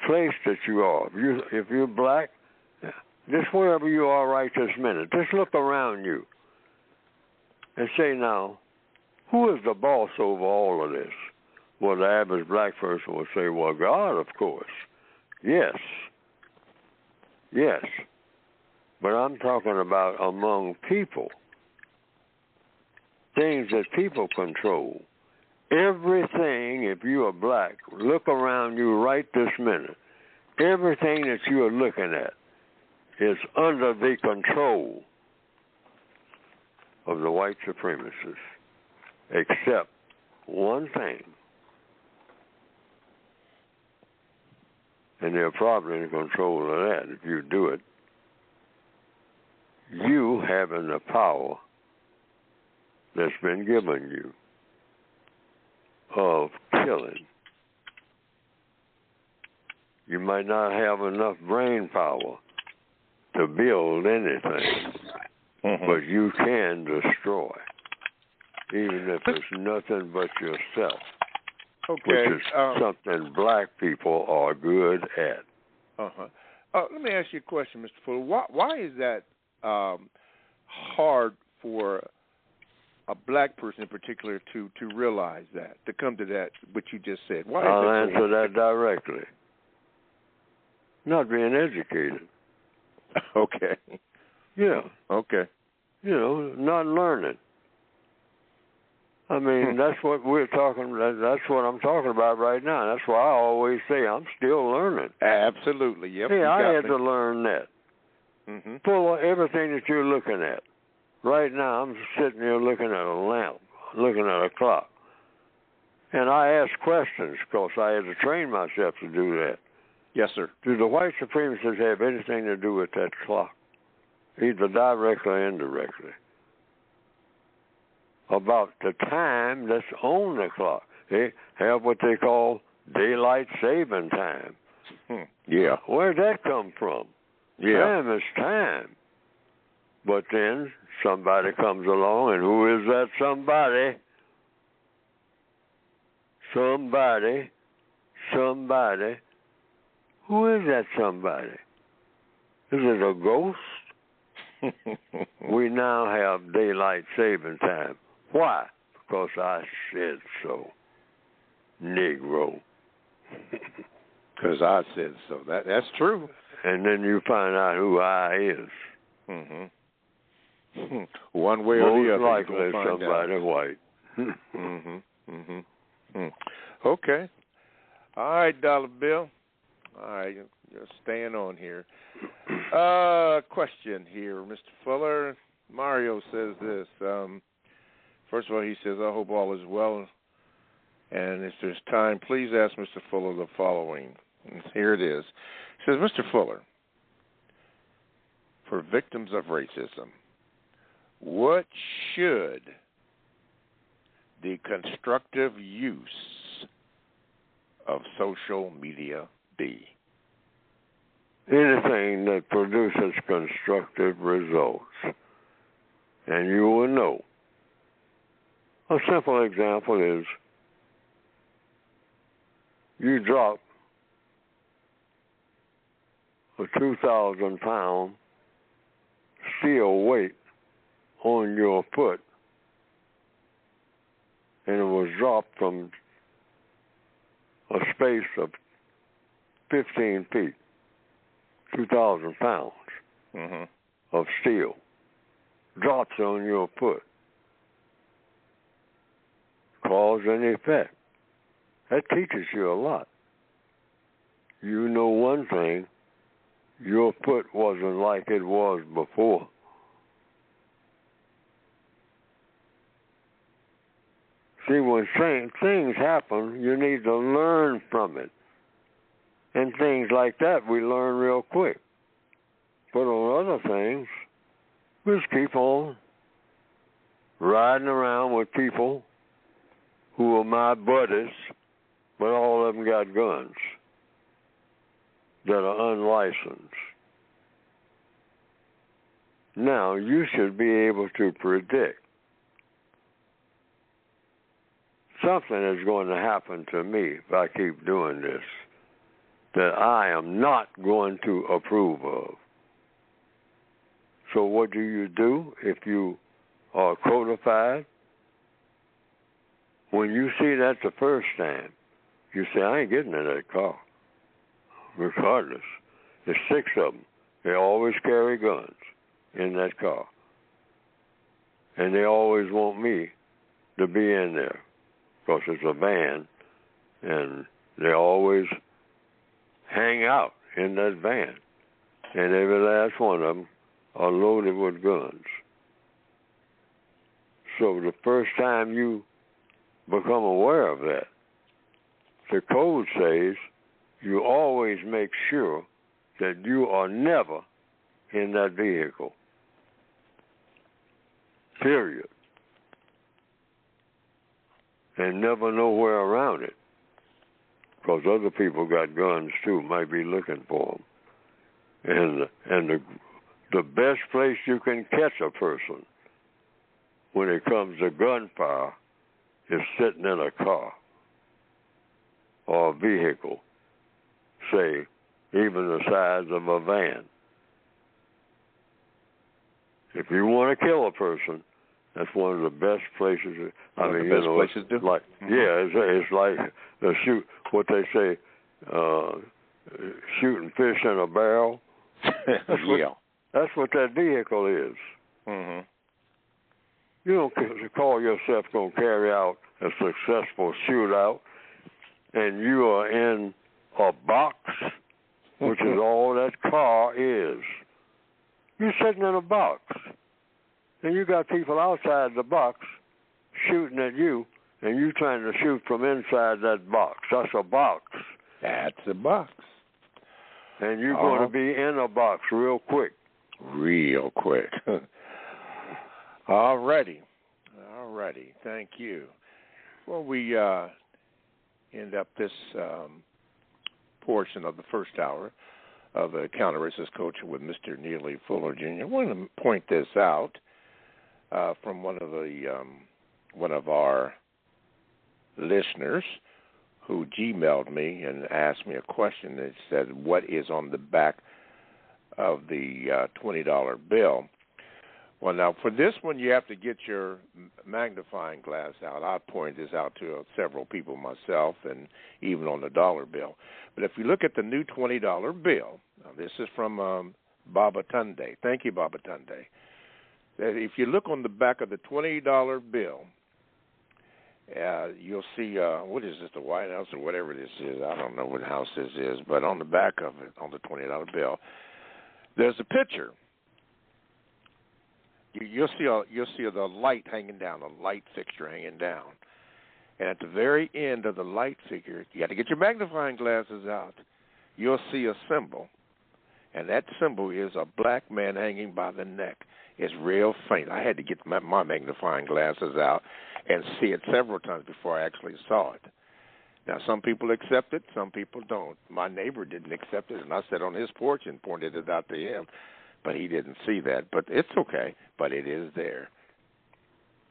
place that you are. If you're black, just wherever you are right this minute, just look around you and say now, who is the boss over all of this? Well, the average black person would say, well, God, of course. Yes. Yes. But I'm talking about among people. Things that people control. Everything, if you are black, look around you right this minute. Everything that you are looking at is under the control of the white supremacists, except one thing. and they're probably in control of that if you do it. You having the power that's been given you of killing. You might not have enough brain power to build anything, but you can destroy, even if it's nothing but yourself, which is something black people are good at. Let me ask you a question, Mr. Fuller. Why is that hard for a black person in particular to realize that, to come to that, what you just said? Why? I'll answer that directly. Not being educated. Okay. Yeah. Okay. You know, not learning. I mean, that's what we're talking. That's what I'm talking about right now. That's why I always say I'm still learning. Absolutely. Yep. Hey, I had to learn that. Full of everything that you're looking at. Right now, I'm sitting here looking at a lamp, looking at a clock. And I ask questions because I had to train myself to do that. Yes, sir. Do the white supremacists have anything to do with that clock, either directly or indirectly? About the time that's on the clock. They have what they call daylight saving time. Yeah. Where'd that come from? Yeah. Time is time. But then somebody comes along, and who is that somebody? Somebody. Who is that somebody? Is it a ghost? We now have daylight saving time. Why? Because I said so. Negro. Because I said so. That's true. And then you find out who I is. One way or the other. Most likely somebody white. Okay. All right, Dollar Bill. All right, you're staying on here. Question here, Mr. Fuller. Mario says this. First of all, he says, I hope all is well. And if there's time, please ask Mr. Fuller the following. And here it is. He says, Mr. Fuller, for victims of racism, what should the constructive use of social media be? Anything that produces constructive results. And you will know. A simple example is you drop a 2,000-pound steel weight on your foot, and it was dropped from a space of 15 feet, 2,000 pounds of steel, drops on your foot, cause and effect. That teaches you a lot. You know one thing, your foot wasn't like it was before. See, when things happen, you need to learn from it. And things like that, we learn real quick. But on other things, we just keep on riding around with people who are my buddies, but all of them got guns that are unlicensed. Now, you should be able to predict something is going to happen to me if I keep doing this that I am not going to approve of. So what do you do if you are codified? When you see that the first time, you say, I ain't getting in that car. Regardless. There's 6 of them. They always carry guns in that car. And they always want me to be in there because it's a van, and they always hang out in that van. And every last one of them are loaded with guns. So the first time you become aware of that, the code says you always make sure that you are never in that vehicle. Period. And never nowhere around it. Because other people got guns too, might be looking for them. And the best place you can catch a person when it comes to gunfire is sitting in a car or a vehicle, say, even the size of a van. If you want to kill a person, that's one of the best places. Places to. Like, it's like the shoot. What they say, shooting fish in a barrel. That's what that vehicle is. Mm-hmm. You don't call yourself going to carry out a successful shootout, and you are in a box, which is all that car is. You're sitting in a box, and you got people outside the box shooting at you, and you trying to shoot from inside that box. That's a box. That's a box. And you're going to be in a box real quick. Real quick. All righty. Thank you. Well, we end up this portion of the first hour of the Counter-Racist Coaching with Mr. Neely Fuller Jr. I want to point this out from one of our listeners who Gmailed me and asked me a question. It said, "What is on the back of the $20 bill?" Well, now, for this one, you have to get your magnifying glass out. I pointed this out to several people myself and even on the dollar bill. But if you look at the new $20 bill, now this is from Baba Tunde. Thank you, Baba Tunde. If you look on the back of the $20 bill, you'll see, what is this, the White House or whatever this is? I don't know what house this is, but on the back of it, on the $20 bill, there's a picture. You'll see the light hanging down, a light fixture hanging down. And at the very end of the light figure, you got to get your magnifying glasses out. You'll see a symbol, and that symbol is a black man hanging by the neck. It's real faint. I had to get my magnifying glasses out and see it several times before I actually saw it. Now, some people accept it, some people don't. My neighbor didn't accept it, and I sat on his porch and pointed it out to him. But he didn't see that. But it's okay. But it is there.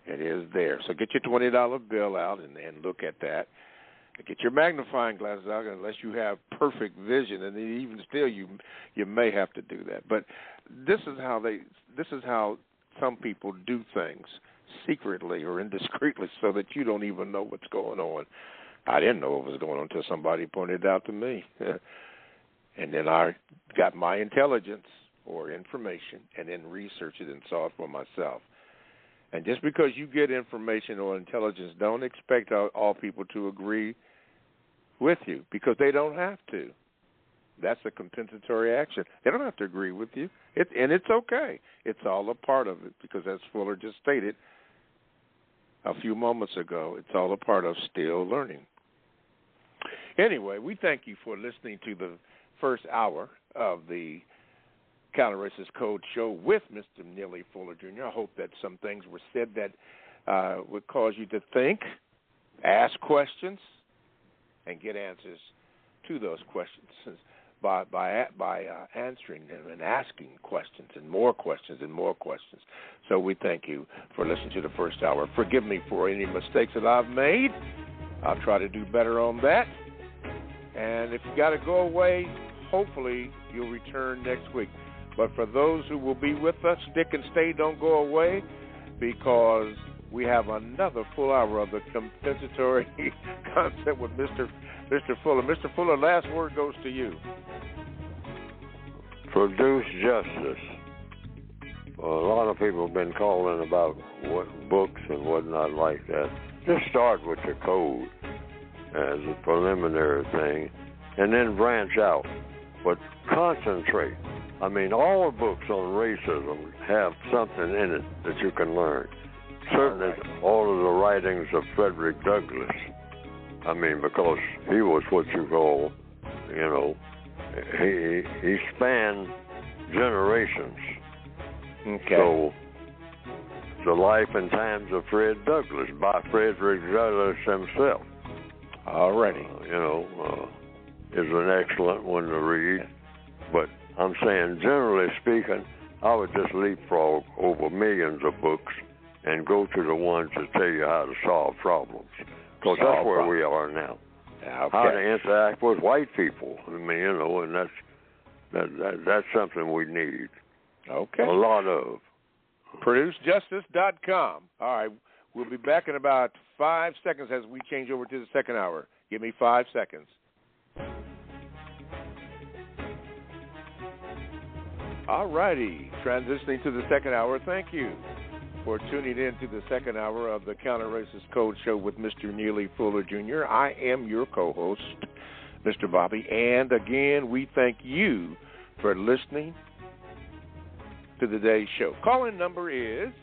It is there. So get your $20 bill out and look at that. Get your magnifying glasses out unless you have perfect vision, and even still, you may have to do that. But this is how some people do things secretly or indiscreetly, so that you don't even know what's going on. I didn't know what was going on until somebody pointed it out to me, and then I got my intelligence or information, and then researched it and saw it for myself. And just because you get information or intelligence, don't expect all people to agree with you, because they don't have to. That's a compensatory action. They don't have to agree with you, and it's okay. It's all a part of it, because as Fuller just stated a few moments ago, it's all a part of still learning. Anyway, we thank you for listening to the first hour of the Counter-Racist Code Show with Mr. Neely Fuller Jr. I hope that some things were said that would cause you to think, ask questions, and get answers to those questions by answering them and asking questions and more questions and more questions. So we thank you for listening to the first hour. Forgive me for any mistakes that I've made. I'll try to do better on that. And if you got to go away, hopefully you'll return next week. But for those who will be with us, stick and stay, don't go away, because we have another full hour of the compensatory concept with Mr. Fuller. Mr. Fuller, last word goes to you. Produce justice. Well, a lot of people have been calling about what books and whatnot like that. Just start with the code as a preliminary thing, and then branch out. But concentrate. I mean, all books on racism have something in it that you can learn. Certainly all of the writings of Frederick Douglass. I mean, because he was what you call you know, he spanned generations. Okay. So, The Life and Times of Fred Douglass by Frederick Douglass himself. Alrighty. Is an excellent one to read. But I'm saying, generally speaking, I would just leapfrog over millions of books and go to the ones that tell you how to solve problems. Because that's where we are now. Okay. How to interact with white people. I mean, and that's something we need. Okay. A lot of. ProduceJustice.com. All right. We'll be back in about 5 seconds as we change over to the second hour. Give me 5 seconds. All righty. Transitioning to the second hour. Thank you for tuning in to the second hour of the Counter Racist Code Show with Mr. Neely Fuller Jr. I am your co-host, Mr. Bobby. And again, we thank you for listening to today's show. Call-in number is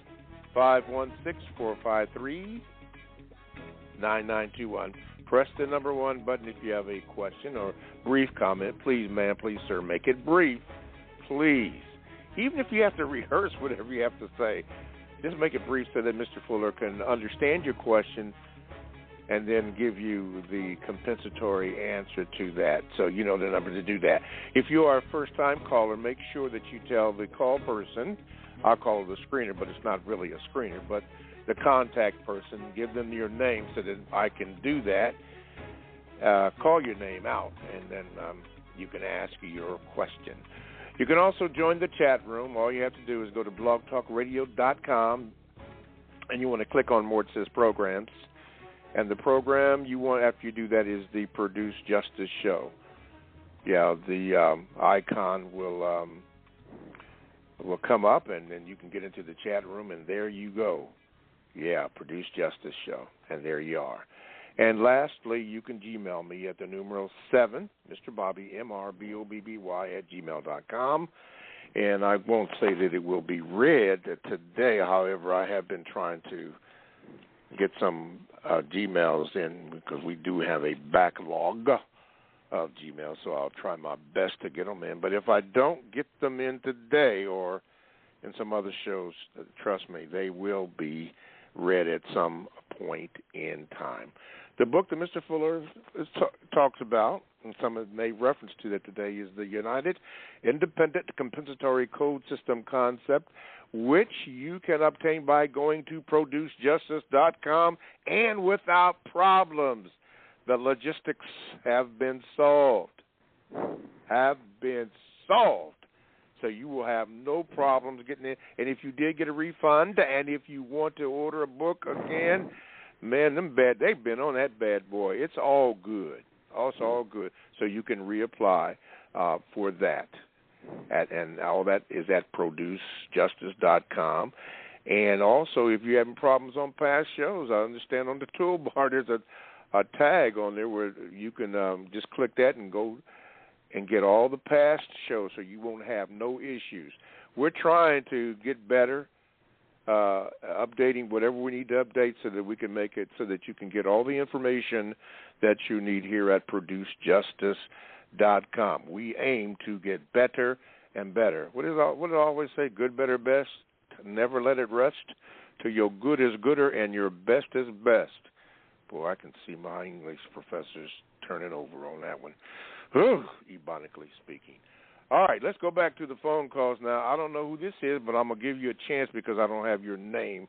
516-453-9921. Press the number 1 button if you have a question or brief comment. Please, ma'am, please, sir, make it brief, please. Even if you have to rehearse whatever you have to say, just make it brief so that Mr. Fuller can understand your question and then give you the compensatory answer to that. So you know the number to do that. If you are a first-time caller, make sure that you tell the call person, I'll call it the screener, but it's not really a screener, but the contact person, give them your name so that I can do that. Call your name out, and then you can ask your question. You can also join the chat room. All you have to do is go to blogtalkradio.com, and you want to click on more. It says programs. And the program you want after you do that is the Produce Justice Show. Yeah, the icon will come up, and then you can get into the chat room, and there you go. Yeah, Produce Justice Show, and there you are. And lastly, you can Gmail me at the numeral 7, Mr. Bobby, MRBOBBY @gmail.com. And I won't say that it will be read today. However, I have been trying to get some Gmails in because we do have a backlog of Gmail, so I'll try my best to get them in. But if I don't get them in today or in some other shows, trust me, they will be read at some point in time. The book that Mr. Fuller talks about, and some have made reference to that today, is the United Independent Compensatory Code System Concept, which you can obtain by going to ProduceJustice.com and without problems. The logistics have been solved. So you will have no problems getting in. And if you did get a refund, and if you want to order a book again, man, they've been on that bad boy. It's all good. It's all good. So you can reapply for that. And all that is at ProduceJustice.com. And also, if you're having problems on past shows, I understand on the toolbar there's a tag on there where you can just click that and go and get all the past shows so you won't have no issues. We're trying to get better, updating whatever we need to update so that we can make it so that you can get all the information that you need here at ProduceJustice.com. We aim to get better and better. What do I always say? Good, better, best. Never let it rest till your good is gooder and your best is best. Boy, I can see my English professors turning over on that one. Ebonically speaking. All right, let's go back to the phone calls now. I don't know who this is, but I'm going to give you a chance because I don't have your name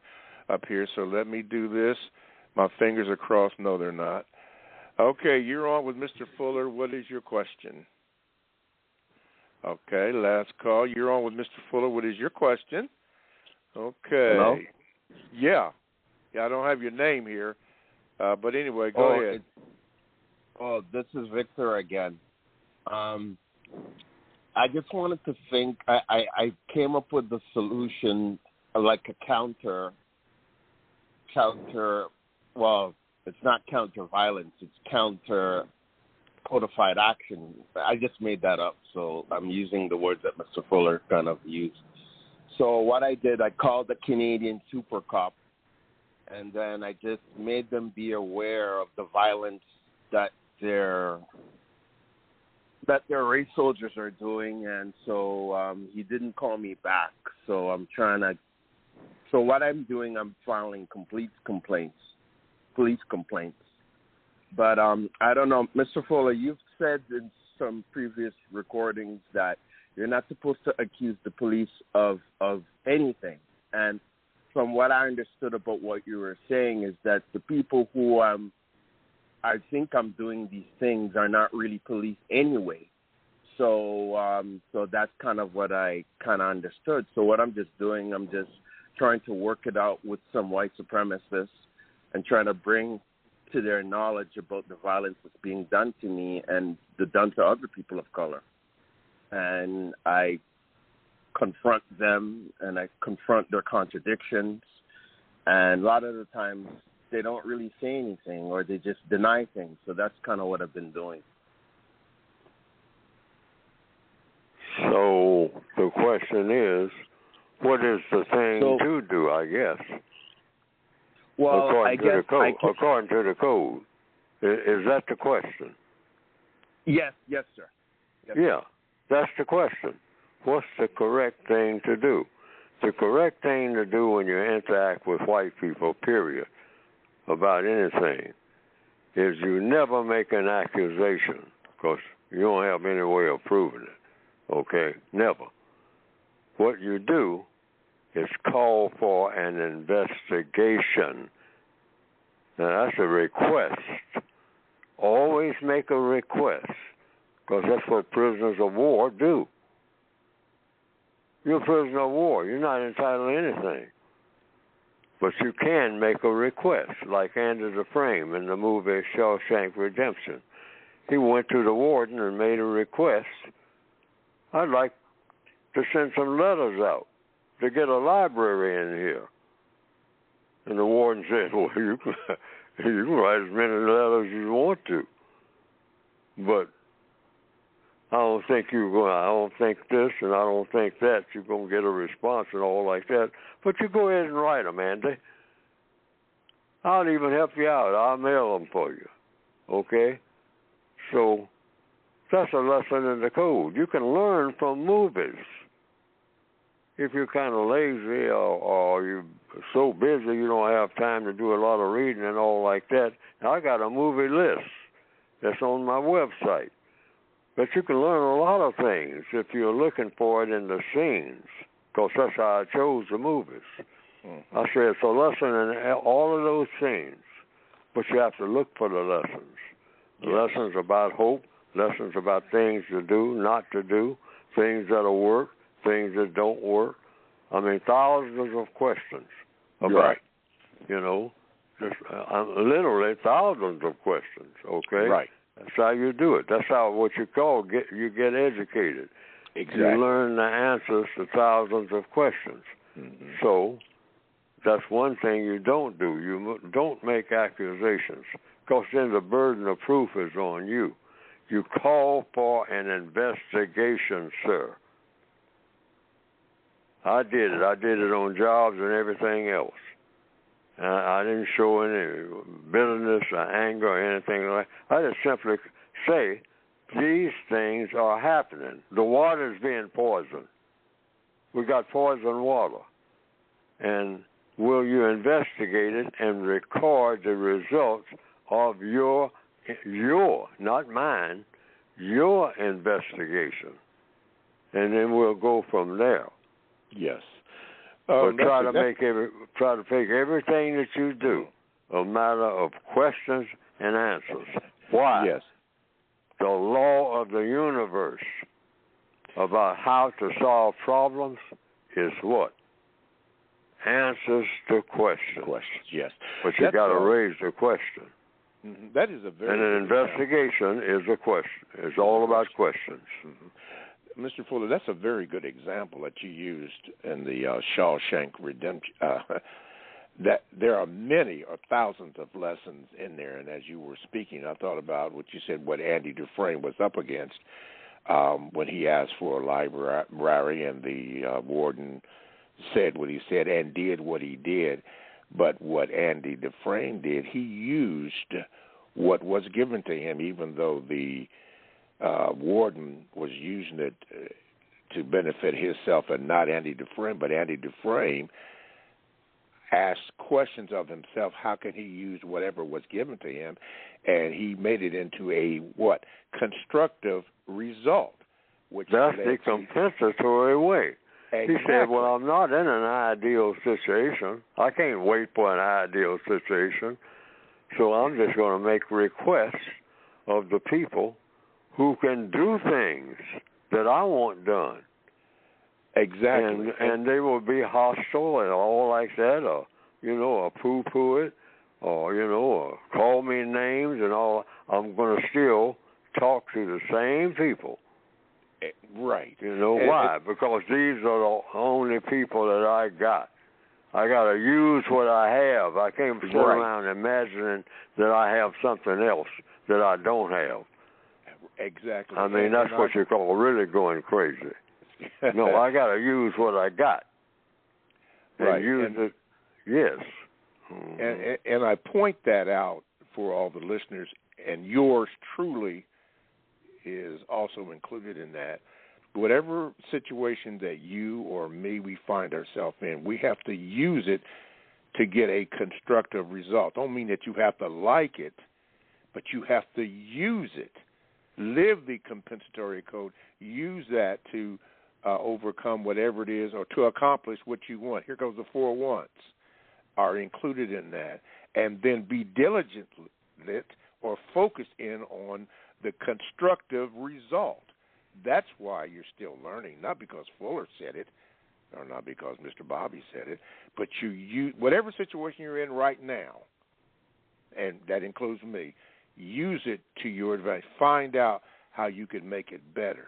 up here. So let me do this. My fingers are crossed. No, they're not. Okay, you're on with Mr. Fuller. What is your question? Okay, last call. You're on with Mr. Fuller. What is your question? Okay. Hello? Yeah, I don't have your name here. But anyway, go ahead. This is Victor again. I just wanted to think, I came up with the solution, like a counter, well, it's not counter violence, it's counter codified action. I just made that up, so I'm using the words that Mr. Fuller kind of used. So what I did, I called the Canadian Super Cop, and then I just made them be aware of the violence that they're that their race soldiers are doing, and so he didn't call me back. So I'm trying to. So what I'm doing, I'm filing police complaints. But I don't know, Mr. Fuller. You've said in some previous recordings that you're not supposed to accuse the police of anything. And from what I understood about what you were saying is that the people who I think I'm doing these things are not really police anyway. So so that's kind of what I kind of understood. So what I'm just doing, I'm just trying to work it out with some white supremacists and trying to bring to their knowledge about the violence that's being done to me and done to other people of color. And I confront them and I confront their contradictions. And a lot of the times they don't really say anything or they just deny things. So that's kind of what I've been doing. So the question is, what is the thing to do, I guess? Well, according to the code. Is that the question? Yes, sir. Yes, yeah, that's the question. What's the correct thing to do? The correct thing to do when you interact with white people, period, about anything, is you never make an accusation because you don't have any way of proving it, okay? Never. What you do is call for an investigation. Now, that's a request. Always make a request, because that's what prisoners of war do. You're a prisoner of war. You're not entitled to anything. But you can make a request, like Andy Dufresne in the movie Shawshank Redemption. He went to the warden and made a request. I'd like to send some letters out to get a library in here. And the warden said, well, you can write as many letters as you want to. But I don't think I don't think this and I don't think that. You're going to get a response and all like that. But you go ahead and write them, Andy. I'll even help you out. I'll mail them for you. Okay? So that's a lesson in the code. You can learn from movies. If you're kind of lazy or you're so busy you don't have time to do a lot of reading and all like that, I got a movie list that's on my website. But you can learn a lot of things if you're looking for it in the scenes, because that's how I chose the movies. Mm-hmm. I said it's a lesson in all of those scenes, but you have to look for the lessons. Yes. Lessons about hope, lessons about things to do, not to do, things that'll work, things that don't work. I mean, thousands of questions about, just literally thousands of questions, okay? Right. That's how you do it. That's how what you call you get educated. Exactly. You learn the answers to thousands of questions. Mm-hmm. So that's one thing you don't do. You don't make accusations, because then the burden of proof is on you. You call for an investigation, sir. I did it. I did it on jobs and everything else. I didn't show any bitterness or anger or anything like that. I just simply say, these things are happening. The water is being poisoned. We got poisoned water. And will you investigate it and record the results of your, not mine, your investigation? And then we'll go from there. Yes. But try to make everything that you do a matter of questions and answers. Why? Yes. The law of the universe about how to solve problems is what? Answers to questions. Questions, yes. But you got to raise the question. Mm-hmm. That is a very. And an investigation is a question. It's all about questions. Mm-hmm. Mr. Fuller, that's a very good example that you used in the Shawshank Redemption. That there are many or thousands of lessons in there, and as you were speaking, I thought about what you said, what Andy Dufresne was up against when he asked for a library, and the warden said what he said and did what he did. But what Andy Dufresne did, he used what was given to him, even though the Warden was using it to benefit himself and not Andy Dufresne, but Andy Dufresne asked questions of himself. How can he use whatever was given to him? And he made it into a constructive result. Which that's the compensatory way. Exactly. He said, well, I'm not in an ideal situation. I can't wait for an ideal situation. So I'm just going to make requests of the people who can do things that I want done. Exactly. And they will be hostile and all like that, or, or poo-poo it, or, or call me names and all. I'm going to still talk to the same people. Right. Why? Because these are the only people that I got. I got to use what I have. I can't sit around imagining that I have something else that I don't have. Exactly. I mean, that's what you call really going crazy. No, I got to use what I got. And use it, yes. Mm-hmm. And I point that out for all the listeners, and yours truly is also included in that. Whatever situation that you or me we find ourselves in, we have to use it to get a constructive result. Don't mean that you have to like it, but you have to use it. Live the compensatory code. Use that to overcome whatever it is or to accomplish what you want. Here goes the 4 wants are included in that. And then be diligent or focused in on the constructive result. That's why you're still learning, not because Fuller said it or not because Mr. Bobby said it, but you whatever situation you're in right now, and that includes me, use it to your advantage. Find out how you can make it better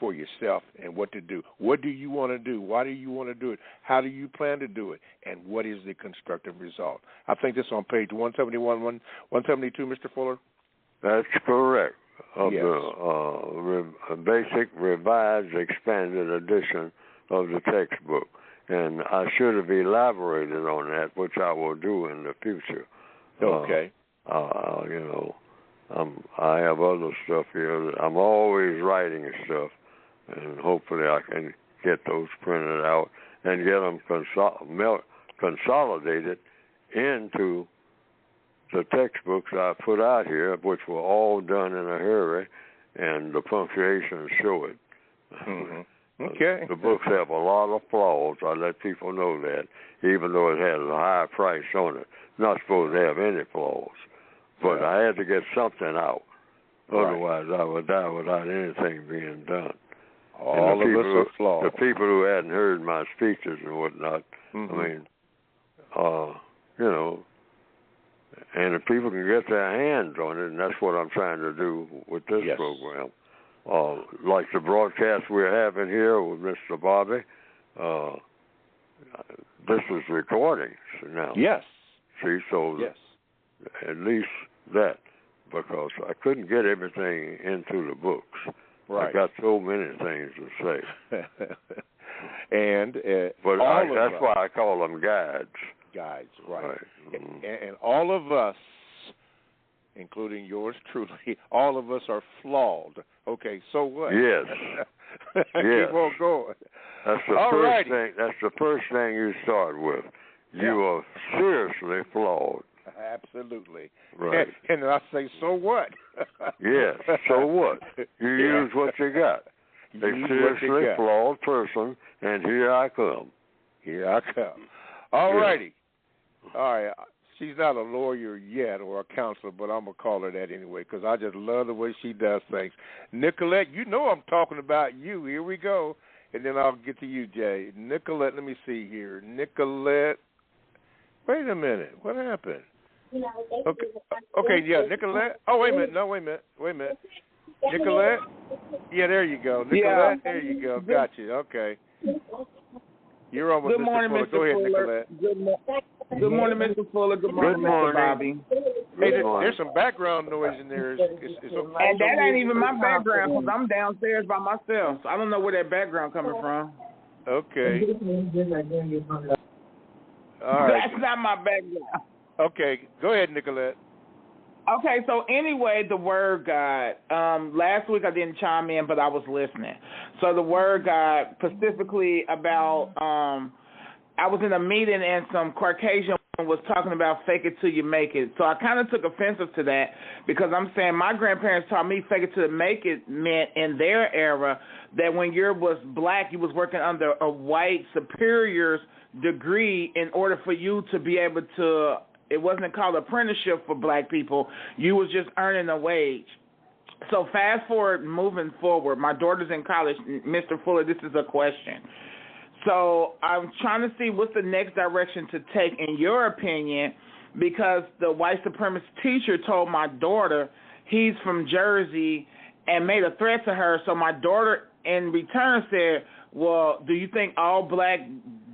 for yourself and what to do. What do you want to do? Why do you want to do it? How do you plan to do it? And what is the constructive result? I think this is on page 171, 172, Mr. Fuller. That's correct. Of yes. The basic revised expanded edition of the textbook. And I should have elaborated on that, which I will do in the future. Okay. I have other stuff here. I'm always writing stuff, and hopefully I can get those printed out and get them consolidated into the textbooks I put out here, which were all done in a hurry, and the punctuations show it. Mm-hmm. Okay. The books have a lot of flaws. I let people know that, even though it has a high price on it. Not supposed to have any flaws. But I had to get something out. Otherwise, I would die without anything being done. All of us are flawed. The people who hadn't heard my speeches and whatnot, mm-hmm. I mean, and if people can get their hands on it, and that's what I'm trying to do with this program. Like the broadcast we're having here with Mr. Bobby, this is recordings now. Yes. See, so at least that, because I couldn't get everything into the books. Right. I got so many things to say. And but that's why I call them guides. Guides, right. Mm-hmm. And all of us, including yours truly, all of us are flawed. Okay, so what? Yes. Keep on going. That's the first thing. That's the first thing you start with. You are seriously flawed. Absolutely. Right. And I say, so what? Yes. So what? You use what you got. A seriously flawed person, and here I come. Here I come. All righty. All right. She's not a lawyer yet or a counselor, but I'm going to call her that anyway because I just love the way she does things. Nicolette, you know I'm talking about you. Here we go. And then I'll get to you, Jay. Nicolette, let me see here. Nicolette. Wait a minute. What happened? Okay, Nicolette. Oh, wait a minute. No, wait a minute. Nicolette? Yeah, there you go. Nicolette, there you go. Got you. Okay. You're on with Mr. Fuller. Go ahead, Nicolette. Good morning, Mr. Fuller. Good morning, Mr. Bobby. Hey, there's some background noise in there. And that ain't even my background because I'm downstairs by myself. So I don't know where that background coming from. Okay. All right. That's not my background. Okay. Go ahead, Nicolette. Okay, so anyway, the word God. Last week I didn't chime in, but I was listening. So the word God, specifically about, I was in a meeting and some Caucasian was talking about fake it till you make it. So I kind of took offensive to that because I'm saying my grandparents taught me fake it till you make it meant in their era that when you was black, you was working under a white superior's degree in order for you to be able to, it wasn't called apprenticeship for black people, you was just earning a wage. So fast forward, moving forward, my daughter's in college. Mr. Fuller, this is a question. So I'm trying to see what's the next direction to take in your opinion, because the white supremacist teacher told my daughter he's from Jersey and made a threat to her. So my daughter in return said, well, do you think all black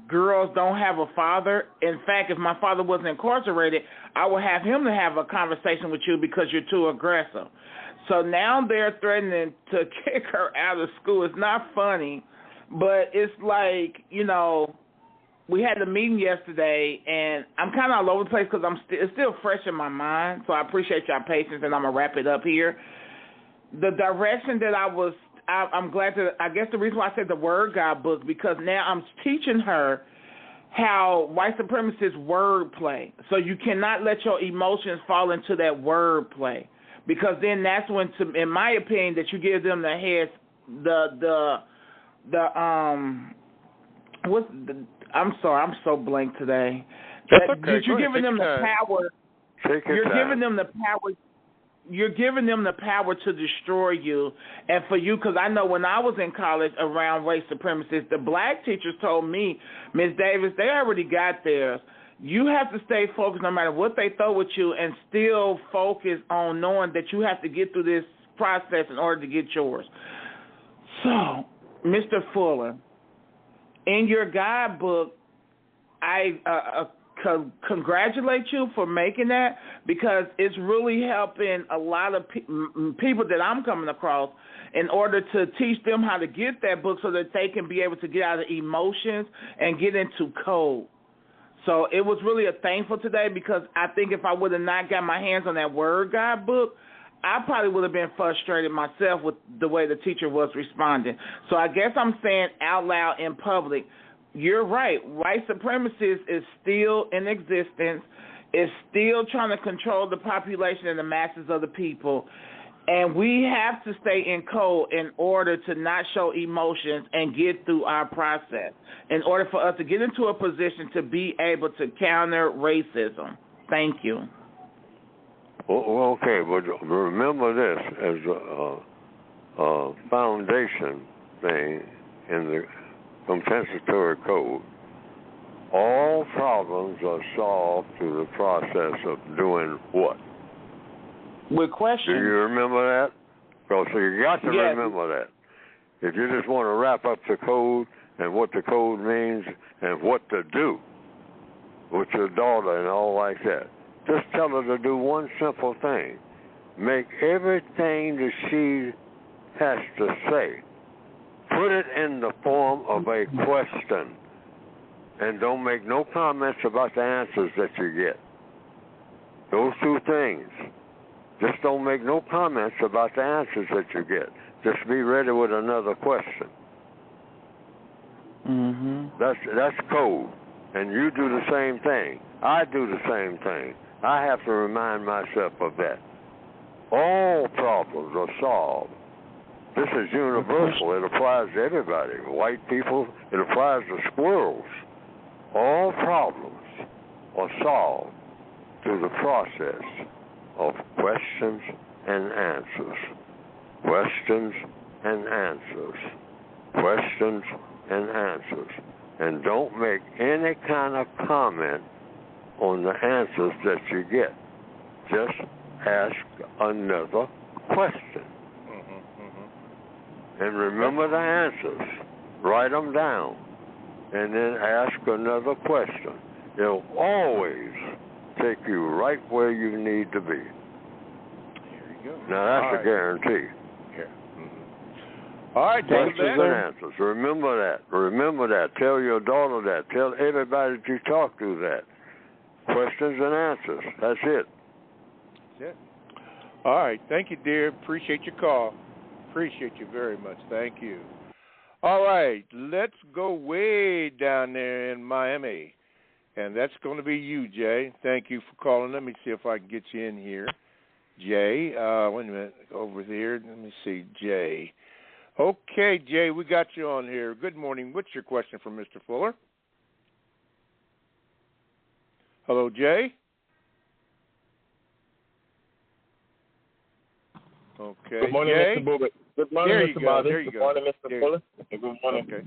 girls don't have a father? In fact, if my father wasn't incarcerated, I would have him to have a conversation with you because you're too aggressive. So now they're threatening to kick her out of school. It's not funny. But it's like, you know, we had a meeting yesterday, and I'm kind of all over the place because it's still fresh in my mind, so I appreciate y'all patience, and I'm going to wrap it up here. The direction that I'm glad that, I guess the reason why I said the Word God book, because now I'm teaching her how white supremacists word play. So you cannot let your emotions fall into that word play, because then that's when, in my opinion, that you give them the heads, I'm sorry, I'm so blank today. That's okay. You're giving them the power. You're giving them the power to destroy you. And for you, because I know when I was in college around white supremacists, the black teachers told me, Ms. Davis, they already got theirs. You have to stay focused no matter what they throw at you, and still focus on knowing that you have to get through this process in order to get yours. So, Mr. Fuller, in your guidebook, I congratulate you for making that, because it's really helping a lot of people that I'm coming across in order to teach them how to get that book so that they can be able to get out of emotions and get into code. So it was really a thankful today, because I think if I would have not got my hands on that Word God book, I probably would have been frustrated myself with the way the teacher was responding. So I guess I'm saying out loud in public, you're right. White supremacists is still in existence, is still trying to control the population and the masses of the people. And we have to stay in code in order to not show emotions and get through our process, in order for us to get into a position to be able to counter racism. Thank you. Well, okay, but remember this as a foundation thing in the compensatory code. All problems are solved through the process of doing what? With questions. Do you remember that? So you got to remember that. If you just want to wrap up the code and what the code means and what to do with your daughter and all like that, just tell her to do one simple thing. Make everything that she has to say, put it in the form of a question, and don't make no comments about the answers that you get. Those two things. Just don't make no comments about the answers that you get. Just be ready with another question. Mm-hmm. That's code. And you do the same thing. I do the same thing. I have to remind myself of that. All problems are solved. This is universal. It applies to everybody. White people, it applies to squirrels. All problems are solved through the process of questions and answers. Questions and answers. Questions and answers. And don't make any kind of comment on the answers that you get. Just ask another question. And remember the answers. Write them down. And then ask another question. It'll always take you right where you need to be. Here you go. Now, that's a guarantee. Okay. All right, questions and answers. Remember that. Remember that. Tell your daughter that. Tell everybody that you talk to that. Questions and answers. That's it. That's it. All right. Thank you, dear. Appreciate your call. Appreciate you very much. Thank you. All right. Let's go way down there in Miami. And that's going to be you, Jay. Thank you for calling. Let me see if I can get you in here. Jay, wait a minute. Over there. Let me see. Jay. Okay, Jay, we got you on here. Good morning. What's your question for Mr. Fuller? Hello, Jay? Okay. Good morning, Jay? Mr. Bobbitt. Good morning, Mr. Bobbitt. Good morning, Mr. Fuller. Good morning. Okay.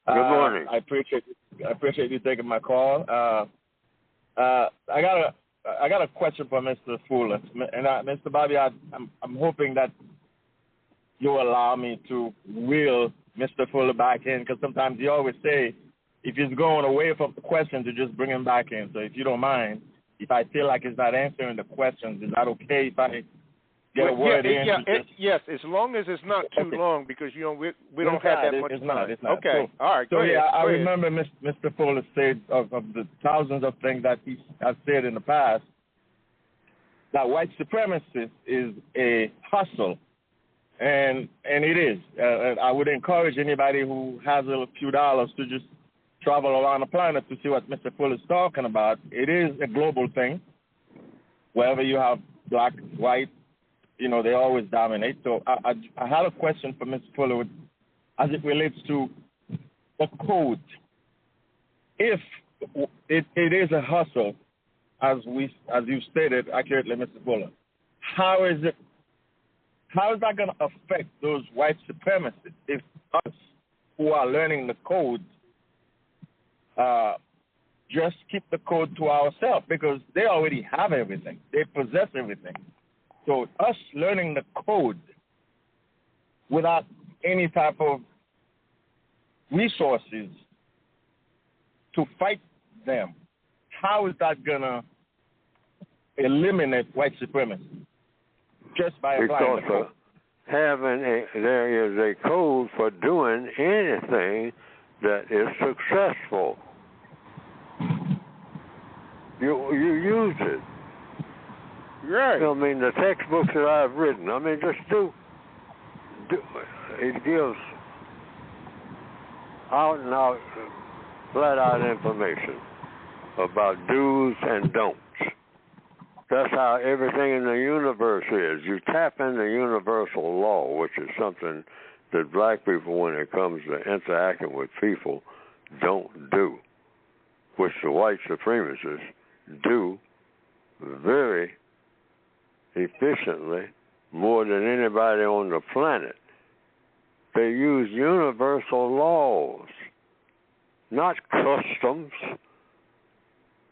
Good morning. I appreciate you taking my call. I got a question for Mr. Fuller, and Mr. Bobby, I'm hoping that you allow me to wheel Mr. Fuller back in, because sometimes you always say if he's going away from the question to just bring him back in. So if you don't mind, if I feel like he's not answering the questions, is that okay if I get a word in? Yes, as long as it's not too long, because we don't have that much time. It's not. Okay, so, all right. So go yeah, ahead. I remember Mr. Fuller said of the thousands of things that he has said in the past, that white supremacy is a hustle, and it is. I would encourage anybody who has a few dollars to just travel around the planet to see what Mr. Fuller is talking about. It is a global thing. Wherever you have black, white, they always dominate. So I had a question for Mr. Fuller as it relates to the code. If it is a hustle, as you stated accurately, Mr. Fuller, how is that going to affect those white supremacists if us who are learning the code just keep the code to ourselves, because they already have everything. They possess everything. So us learning the code without any type of resources to fight them, how is that going to eliminate white supremacy? Just by applying the code. There is a code for doing anything that is successful. You use it. Right. I mean, the textbooks that I've written, just do it gives out and out, flat out information about do's and don'ts. That's how everything in the universe is. You tap into universal law, which is something that black people, when it comes to interacting with people, don't do, which the white supremacists do very efficiently, more than anybody on the planet. They use universal laws, not customs.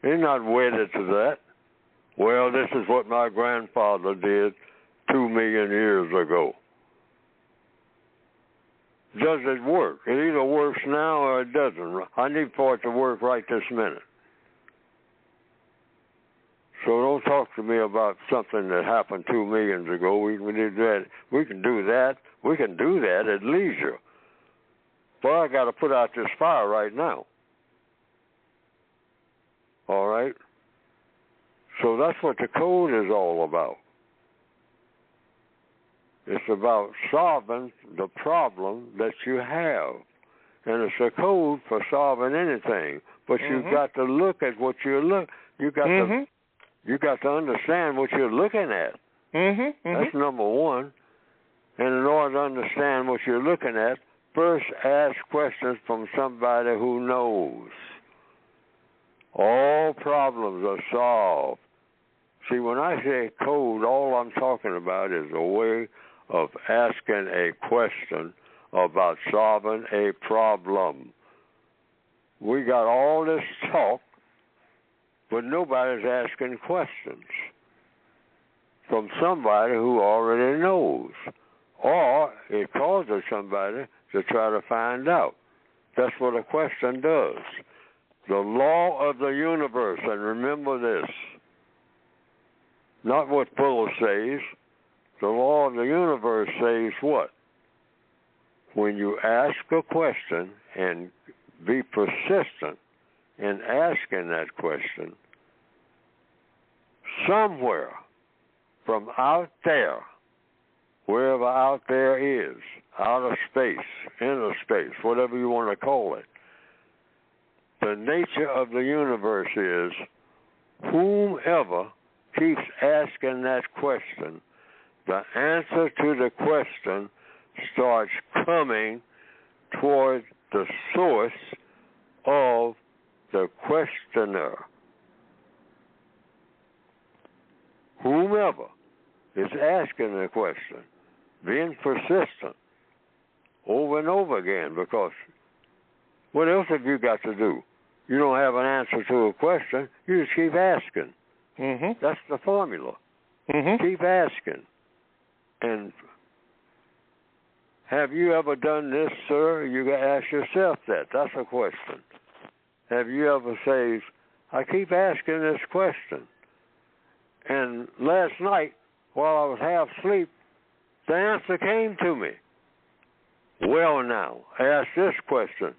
They're not wedded to that. Well, this is what my grandfather did 2 million years ago. Does it work? It either works now or it doesn't. I need for it to work right this minute. So don't talk to me about something that happened 2 million ago. We did that. We can do that. We can do that at leisure. But I got to put out this fire right now. All right? So that's what the code is all about. It's about solving the problem that you have. And it's a code for solving anything. But you've got to look at what you're looking. You got to understand what you're looking at. That's number one. And in order to understand what you're looking at, first ask questions from somebody who knows. All problems are solved. See, when I say code, all I'm talking about is a way of asking a question about solving a problem. We got all this talk, but nobody's asking questions from somebody who already knows. Or it causes somebody to try to find out. That's what a question does. The law of the universe, and remember this, not what Fuller says. The law of the universe says what? When you ask a question and be persistent in asking that question, somewhere from out there, wherever out there is, outer space, inner space, whatever you want to call it, the nature of the universe is whomever keeps asking that question, the answer to the question starts coming toward the source of the questioner. Whomever is asking the question, being persistent over and over again, because what else have you got to do? You don't have an answer to a question, you just keep asking. Mm-hmm. That's the formula. Mm-hmm. Keep asking. And have you ever done this, sir? You got to ask yourself that. That's a question. Have you ever said, I keep asking this question. And last night, while I was half asleep, the answer came to me. Well, now, ask this question.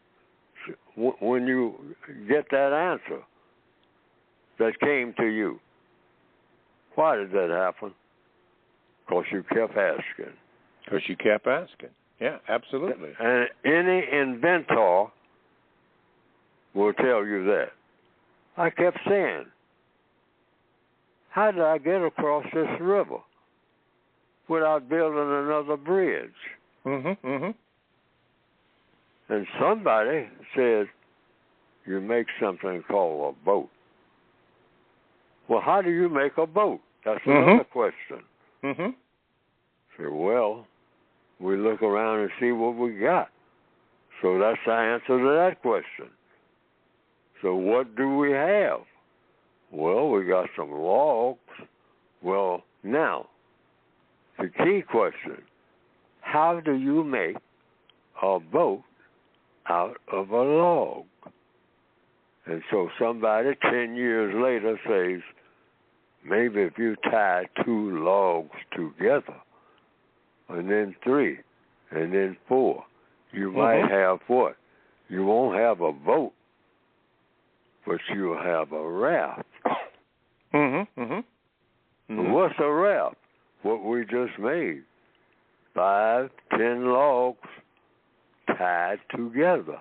When you get that answer that came to you, why did that happen? Because you kept asking. Because you kept asking. Yeah, absolutely. And any inventor will tell you that. I kept saying, how did I get across this river without building another bridge? Mm-hmm. Mm-hmm. And somebody said, you make something called a boat. Well, how do you make a boat? That's another question. Mm-hmm. Say, well, we look around and see what we got. So that's the answer to that question. So what do we have? Well, we got some logs. Well, now, the key question, how do you make a boat out of a log? And so somebody 10 years later says, maybe if you tie 2 logs together, and then 3, and then 4, you might have what? You won't have a boat, but you'll have a raft. Mm-hmm. Mm-hmm. Mm-hmm. What's a raft? What we just made. 5, 10 logs tied together.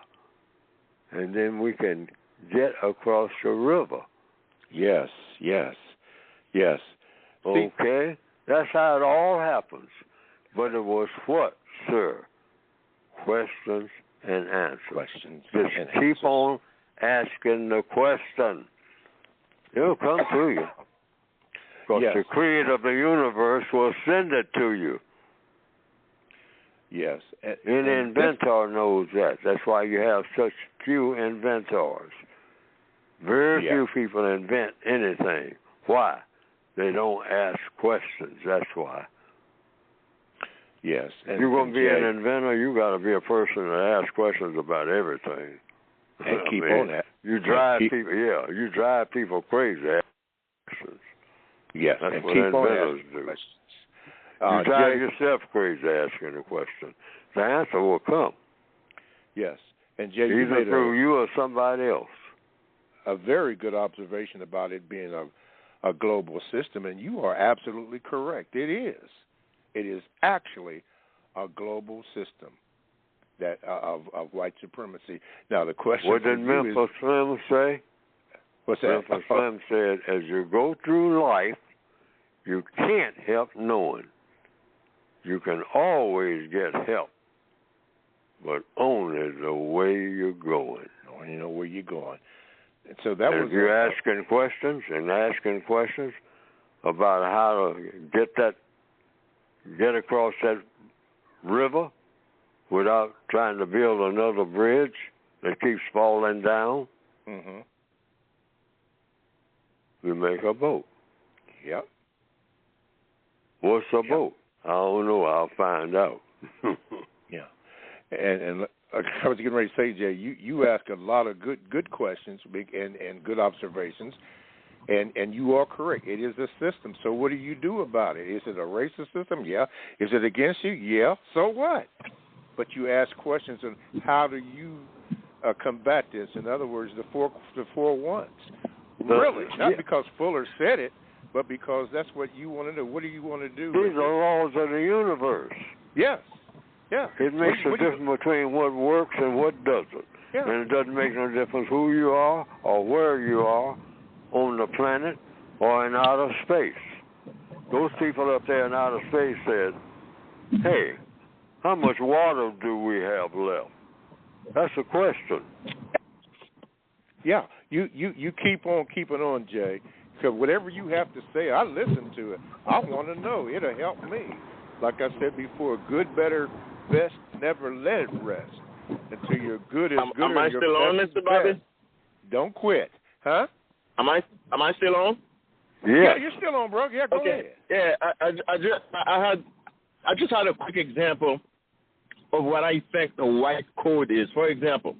And then we can get across the river. Yes, yes, yes. Okay? That's how it all happens. But it was what, sir? Questions and answers. Questions Just and keep answers. on asking the question. It'll come to you. Because Yes. the creator of the universe will send it to you. Yes. An inventor knows that. That's why you have such few inventors. Very few people invent anything. Why? They don't ask questions. That's why. Yes. If you're going to be an inventor, you got to be a person that asks questions about everything. And keep on that. You drive people. Yeah, you drive people crazy. Questions. Yes, that's and what keep inventors on do. Questions. You drive yourself crazy asking a question. The answer will come. Yes, and Jay, either you made through you or somebody else. A very good observation about it being a global system, and you are absolutely correct. It is. It is actually a global system that of white supremacy. Now the question. What did Memphis Slim say? What's that? Memphis Slim said, as you go through life, you can't help knowing. You can always get help, but only the way you're going. Only know where you're going. And so that was. If you're asking questions about how to get across that river without trying to build another bridge that keeps falling down, you make a boat. Yep. What's a boat? I don't know. I'll find out. Yeah. And I was getting ready to say, Jay, you ask a lot of good questions and good observations, and you are correct. It is a system. So what do you do about it? Is it a racist system? Yeah. Is it against you? Yeah. So what? But you ask questions on how do you combat this? In other words, the four ones. Really, not because Fuller said it, but because that's what you want to do. What do you want to do? These are laws of the universe. Yes. Yeah. It makes a difference between what works and what doesn't. Yeah. And it doesn't make no difference who you are or where you are on the planet or in outer space. Those people up there in outer space said, hey, how much water do we have left? That's a question. Yeah. You keep on keeping on, Jay. Because whatever you have to say, I listen to it. I want to know. It'll help me. Like I said before, good, better, best, never let it rest until you're good as good. Am I still on, Mr. Bobby? Don't quit, huh? Am I still on? Yeah, you're still on, bro. Yeah, go ahead. Yeah, I just had a quick example of what I think the white code is. For example,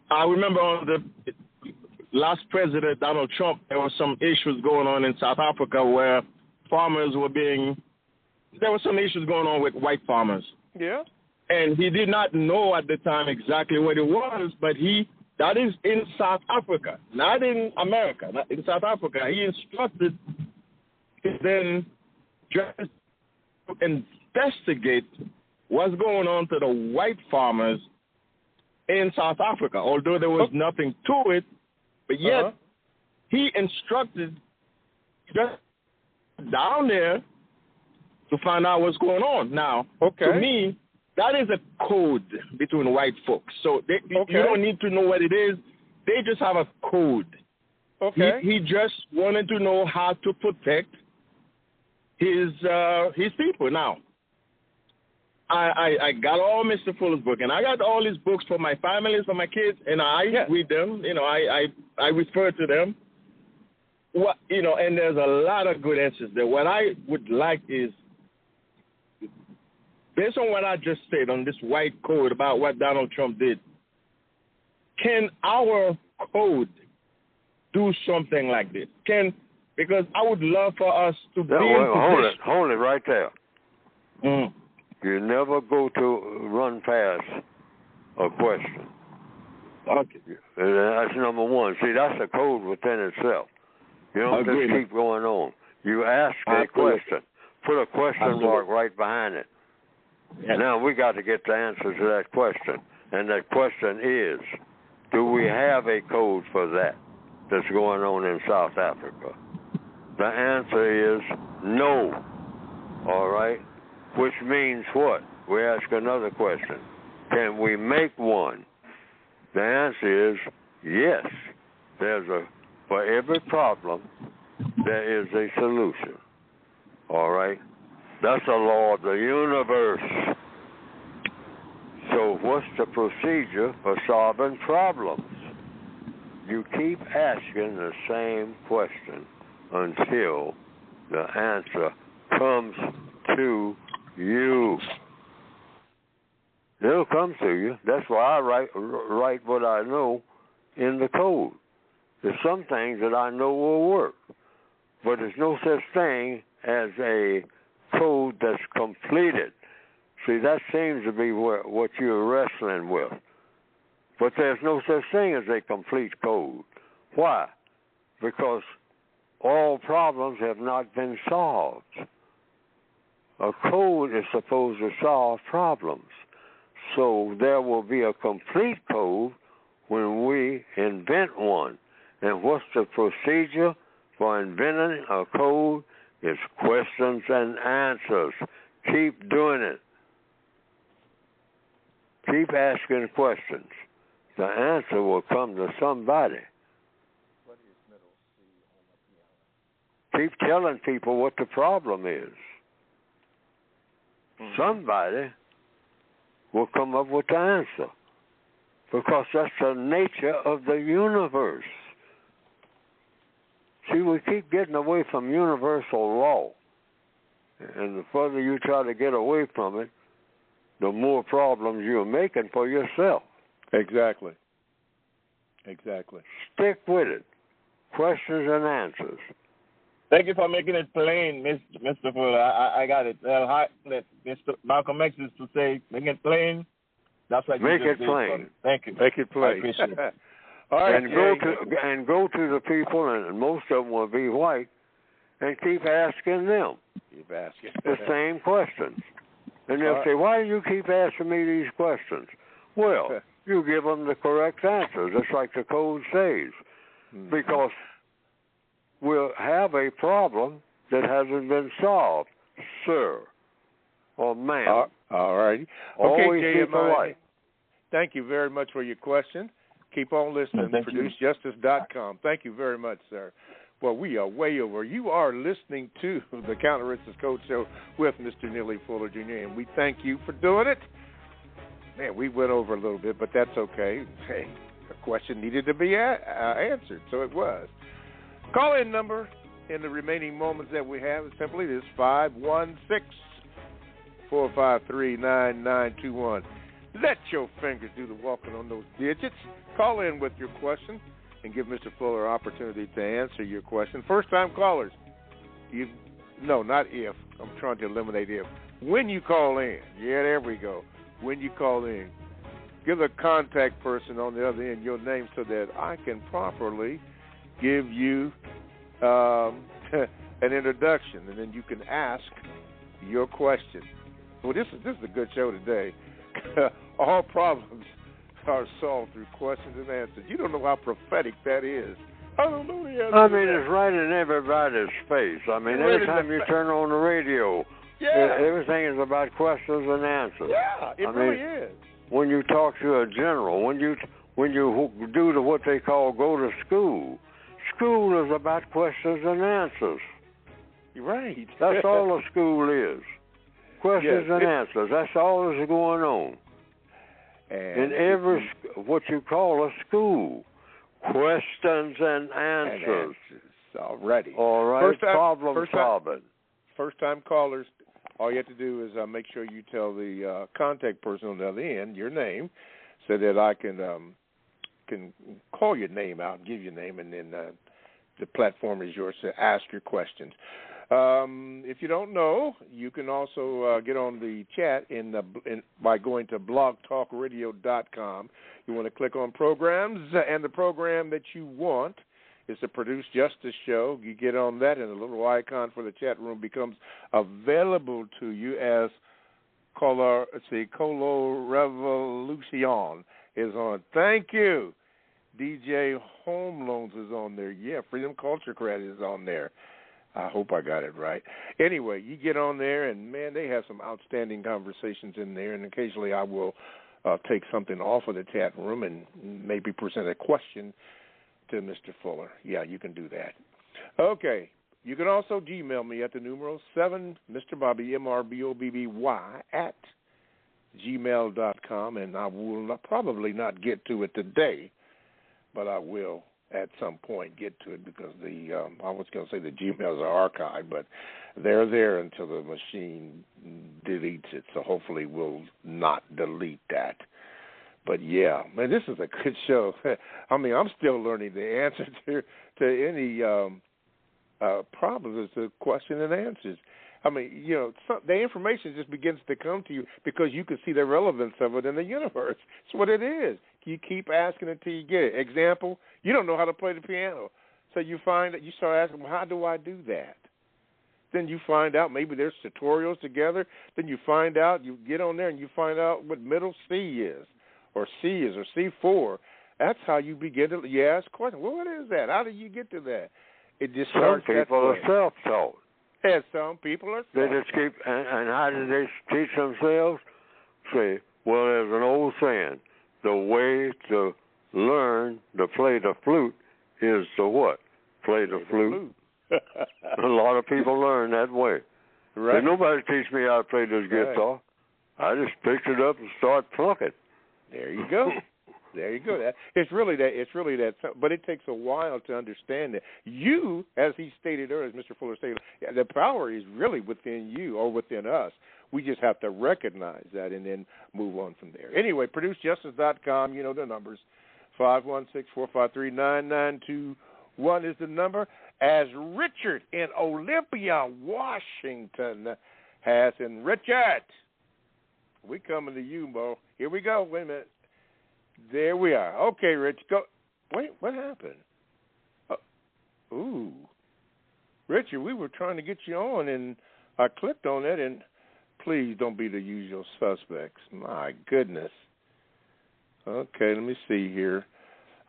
I remember on the last president, Donald Trump, there were some issues going on in South Africa where farmers were there were some issues going on with white farmers. Yeah. And he did not know at the time exactly what it was, but that is in South Africa, not in America, not in South Africa. He instructed then just to investigate what's going on to the white farmers in South Africa, although there was nothing to it, but yet he instructed just down there to find out what's going on. Now, to me, that is a code between white folks. So you don't need to know what it is. They just have a code. Okay. He just wanted to know how to protect his people. Now, I got all Mr. Fuller's book, and I got all his books for my family, for my kids, and I read them. You know, I refer to them. And there's a lot of good answers there. What I would like is, based on what I just said on this white code about what Donald Trump did, can our code do something like this? Because I would love for us to be hold it right there. Mm. You never go to run past a question. Okay. That's number one. See, that's a code within itself. You don't just keep going on. You ask a question. Put a question mark right behind it. Yes. Now we got to get the answer to that question. And that question is, do we have a code for that that's going on in South Africa? The answer is no. All right? Which means what? We ask another question. Can we make one? The answer is yes. For every problem, there is a solution. All right? That's the law of the universe. So what's the procedure for solving problems? You keep asking the same question until the answer comes to you. It'll come to you. That's why I write what I know in the code. There's some things that I know will work, but there's no such thing as a code that's completed. See, that seems to be what you're wrestling with. But there's no such thing as a complete code. Why? Because all problems have not been solved. A code is supposed to solve problems. So there will be a complete code when we invent one. And what's the procedure for inventing a code? It's questions and answers. Keep doing it. Keep asking questions. The answer will come to somebody. Keep telling people what the problem is. Somebody will come up with the answer, because that's the nature of the universe. See, we keep getting away from universal law, and the further you try to get away from it, the more problems you're making for yourself. Exactly. Stick with it. Questions and answers. Thank you for making it plain, Mr. Fuller. I got it. Mr. Malcolm X is to say, make it plain. That's what make you it just plain. did. Thank you. Make it plain. I appreciate it. All right, and go to the people, and most of them will be white, and keep asking them. Keep asking the same questions, and they'll say, "Why do you keep asking me these questions?" Well, you give them the correct answer, just like the code says, because we'll have a problem that hasn't been solved, sir or ma'am. All righty. Always okay, keep polite. Thank you very much for your question. Keep on listening. ProduceJustice.com. Thank you very much, sir. Well, we are way over. You are listening to the Counter Racist Code Show with Mr. Neely Fuller, Jr., and we thank you for doing it. Man, we went over a little bit, but that's okay. Hey, a question needed to be answered, so it was. Call-in number in the remaining moments that we have is simply this, 516-453-9921. Let your fingers do the walking on those digits. Call in with your question and give Mr. Fuller an opportunity to answer your question. First-time callers, not if. I'm trying to eliminate if. When you call in, there we go. When you call in, give the contact person on the other end your name so that I can properly give you an introduction, and then you can ask your question. Well, this is a good show today. All problems are solved through questions and answers. You don't know how prophetic that is. I don't know the answer. I mean, it's right in everybody's face. I mean, every time you turn on the radio, everything is about questions and answers. Yeah, it really is. When you talk to a general, when you do what they call go to school, school is about questions and answers. You're right. That's all a school is. Questions and answers. That's all that's going on. And in every, what you call a school. Questions and answers. Already. All right, problem solving. First-time callers, all you have to do is make sure you tell the contact person on the other end your name so that I can call your name out and give your name, and then the platform is yours to ask your questions. If you don't know, you can also get on the chat by going to blogtalkradio.com. You want to click on programs, and the program that you want is the Produce Justice Show. You get on that, and a little icon for the chat room becomes available to you as Colo Revolution is on. Thank you. DJ Home Loans is on there. Yeah, Freedom Culture Credit is on there. I hope I got it right. Anyway, you get on there, and, man, they have some outstanding conversations in there, and occasionally I will take something off of the chat room and maybe present a question to Mr. Fuller. Yeah, you can do that. Okay. You can also Gmail me at the numeral 7, Mr. Bobby, MRBOBBY, at gmail.com, and I will probably not get to it today, but I will at some point get to it because I was going to say the Gmails are archived, but they're there until the machine deletes it, so hopefully we'll not delete that. But, yeah, man, this is a good show. I mean, I'm still learning the answer to any problems. It's a question and answers. I mean, the information just begins to come to you because you can see the relevance of it in the universe. It's what it is. You keep asking until you get it. Example, you don't know how to play the piano. So you find that you start asking, well, how do I do that? Then you find out maybe there's tutorials together. Then you find out, you get on there and you find out what middle C is or C is or C4. That's how you begin to ask questions. Well, what is that? How do you get to that? It just starts. Some people are self-taught. Yeah, some people are self-taught. They just keep, and how do they teach themselves? Say, well, there's an old saying, the way to learn to play the flute is to what? Play the flute. A lot of people learn that way. Right. And nobody teach me how to play this guitar. I just picked it up and start plucking. There you go. There you go. It's really that. But it takes a while to understand that. You, as he stated earlier, as Mr. Fuller stated, the power is really within you or within us. We just have to recognize that and then move on from there. Anyway, ProduceJustice.com, you know the numbers. 516-453-9921 is the number. As Richard in Olympia, Washington has. And Richard, we coming to you, Mo. Here we go. Wait a minute. There we are. Okay, Rich, go Wait, what happened? Ooh. Richard, we were trying to get you on, and I clicked on it, and please don't be the usual suspects. My goodness. Okay, let me see here.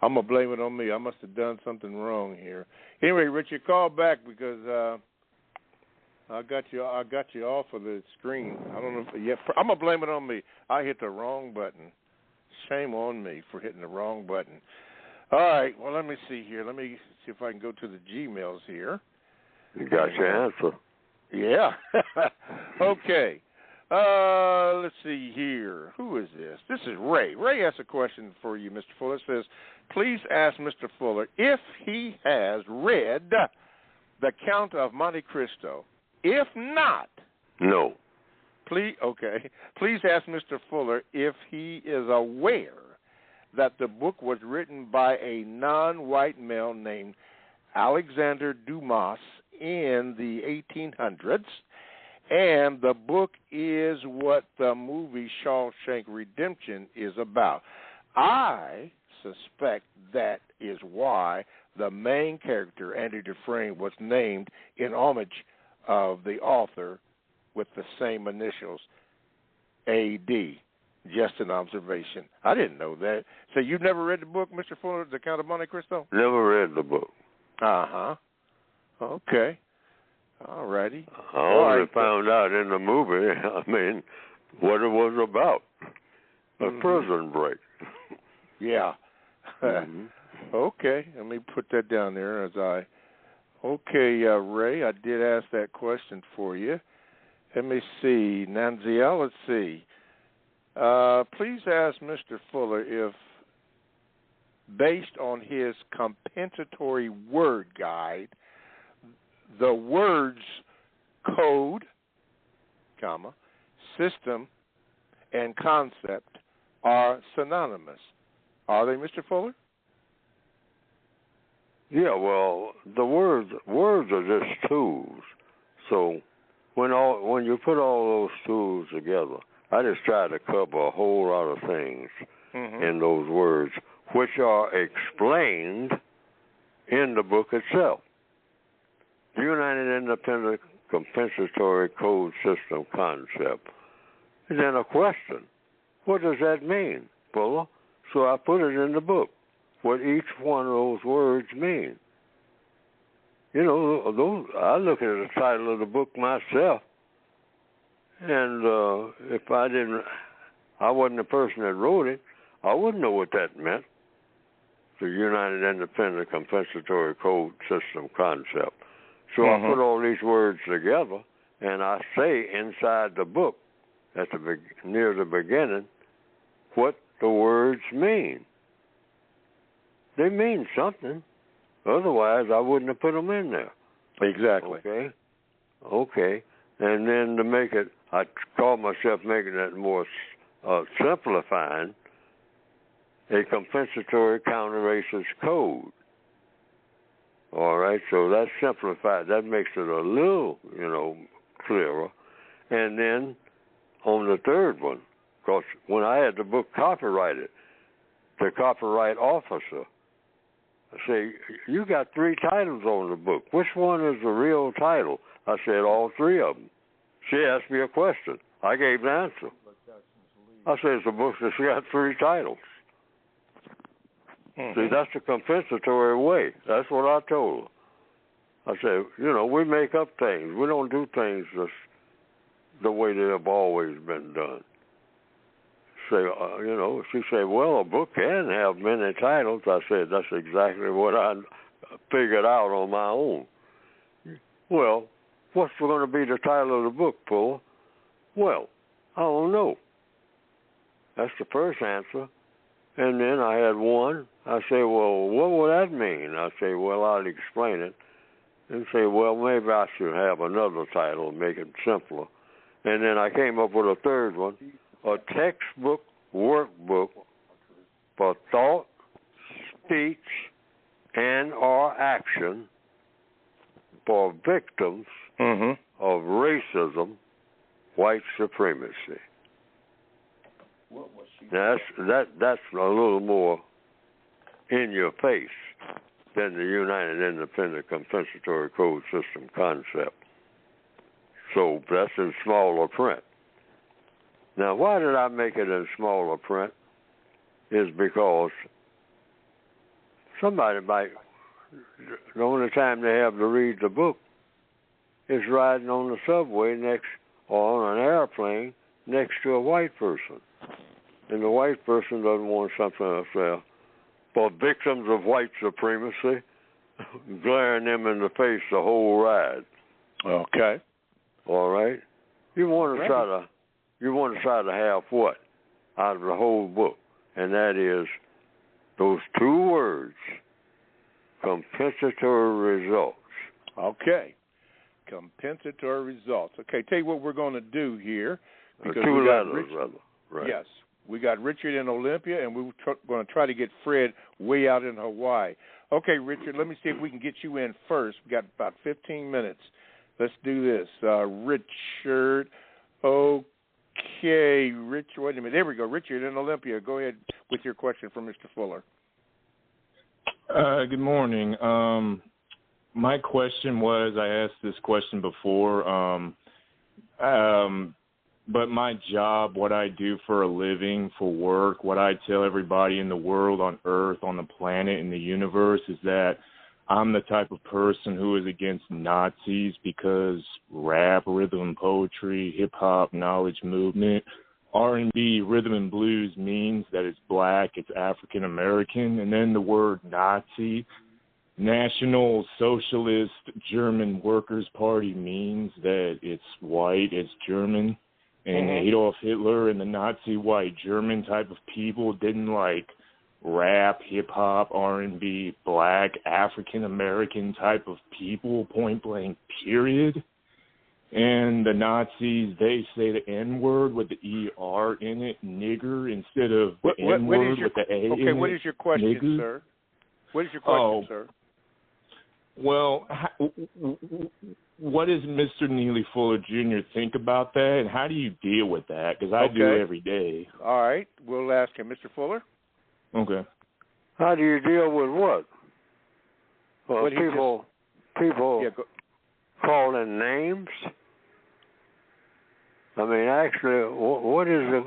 I'm going to blame it on me. I must have done something wrong here. Anyway, Richard, call back because I got you off of the screen. I don't know if I'm going to blame it on me. I hit the wrong button. Shame on me for hitting the wrong button. All right, well, let me see here. Let me see if I can go to the Gmails here. You got your answer. Yeah. Okay. Let's see here. Who is this? This is Ray. Ray has a question for you, Mr. Fuller. It says, please ask Mr. Fuller if he has read The Count of Monte Cristo. If not, no. Please ask Mr. Fuller if he is aware that the book was written by a non-white male named Alexander Dumas in the 1800s, and the book is what the movie Shawshank Redemption is about. I suspect that is why the main character, Andy Dufresne, was named in homage of the author with the same initials, A.D. Just an observation. I didn't know that. So you've never read the book, Mr. Fuller, The Count of Monte Cristo? Never read the book. Uh-huh. Okay. All righty. I only found out in the movie, what it was about. A prison break. Yeah. Mm-hmm. Okay. Let me put that down there Okay, Ray, I did ask that question for you. Let me see. Nanziel, let's see. Please ask Mr. Fuller if, based on his compensatory word guide, the words code, system, and concept are synonymous. Are they, Mr. Fuller? Yeah, well, the words are just tools. So when you put all those tools together, I just try to cover a whole lot of things in those words, which are explained in the book itself. The United Independent Compensatory Code System concept is then a question. What does that mean, Fuller? So I put it in the book, what each one of those words mean. You know, I look at the title of the book myself, and if I wasn't the person that wrote it, I wouldn't know what that meant. The United Independent Compensatory Code System concept. So I put all these words together, and I say inside the book, near the beginning, what the words mean. They mean something. Otherwise, I wouldn't have put them in there. Exactly. Okay. And then to make it, I call myself making it more simplifying, a compensatory counter-racist code. All right, so that's simplified. That makes it a little, clearer. And then on the third one, because when I had the book copyrighted, the copyright officer, I say, you got 3 titles on the book. Which one is the real title? I said, all 3 of them. She asked me a question. I gave the answer. I said, it's a book that's got 3 titles. See, that's the compensatory way. That's what I told her. I said, we make up things. We don't do things just the way they have always been done. She said, well, a book can have many titles. I said, that's exactly what I figured out on my own. Well, what's going to be the title of the book, Paul? Well, I don't know. That's the first answer. And then I had one. I say, well, what would that mean? I say, well, I'll explain it. And say, well, maybe I should have another title and make it simpler. And then I came up with a third one, a textbook workbook for thought, speech, and/or action for victims of racism, white supremacy. That's a little more in your face than the United Independent Compensatory Code System concept. So that's in smaller print. Now, why did I make it in smaller print? Is because somebody might, the only time they have to read the book is riding on the subway next, or on an airplane next to a white person. And the white person doesn't want something else there. For victims of white supremacy, glaring them in the face the whole ride. Okay. All right? You want to try to have what out of the whole book? And that is those two words, compensatory results. Okay. Compensatory results. Okay, tell you what we're going to do here. Because two we got letters, rather. Right. Yes. We got Richard in Olympia, and we're going to try to get Fred way out in Hawaii. Okay, Richard, let me see if we can get you in first. We got about 15 minutes. Let's do this. Richard, okay. Richard, wait a minute. There we go. Richard in Olympia. Go ahead with your question for Mr. Fuller. Good morning. My question was, I asked this question before, but my job, what I do for a living, for work, what I tell everybody in the world, on Earth, on the planet, in the universe, is that I'm the type of person who is against Nazis because rap, rhythm and poetry, hip-hop, knowledge movement, R&B, rhythm and blues means that it's black, it's African-American, and then the word Nazi, National Socialist German Workers' Party, means that it's white, it's German. And Adolf Hitler and the Nazi white German type of people didn't like rap, hip-hop, R&B, black, African-American type of people, point blank, period. And the Nazis, they say the N-word with the E-R in it, nigger, instead of the N-word with the A in it. Okay, what is your question, nigger? sir? What is your question, sir? Well, what does Mr. Neely Fuller Jr. think about that, and how do you deal with that? Because I do it every day. All right, we'll ask him. Mr. Fuller? Okay. How do you deal with what? Well, people calling names? I mean, actually, what is the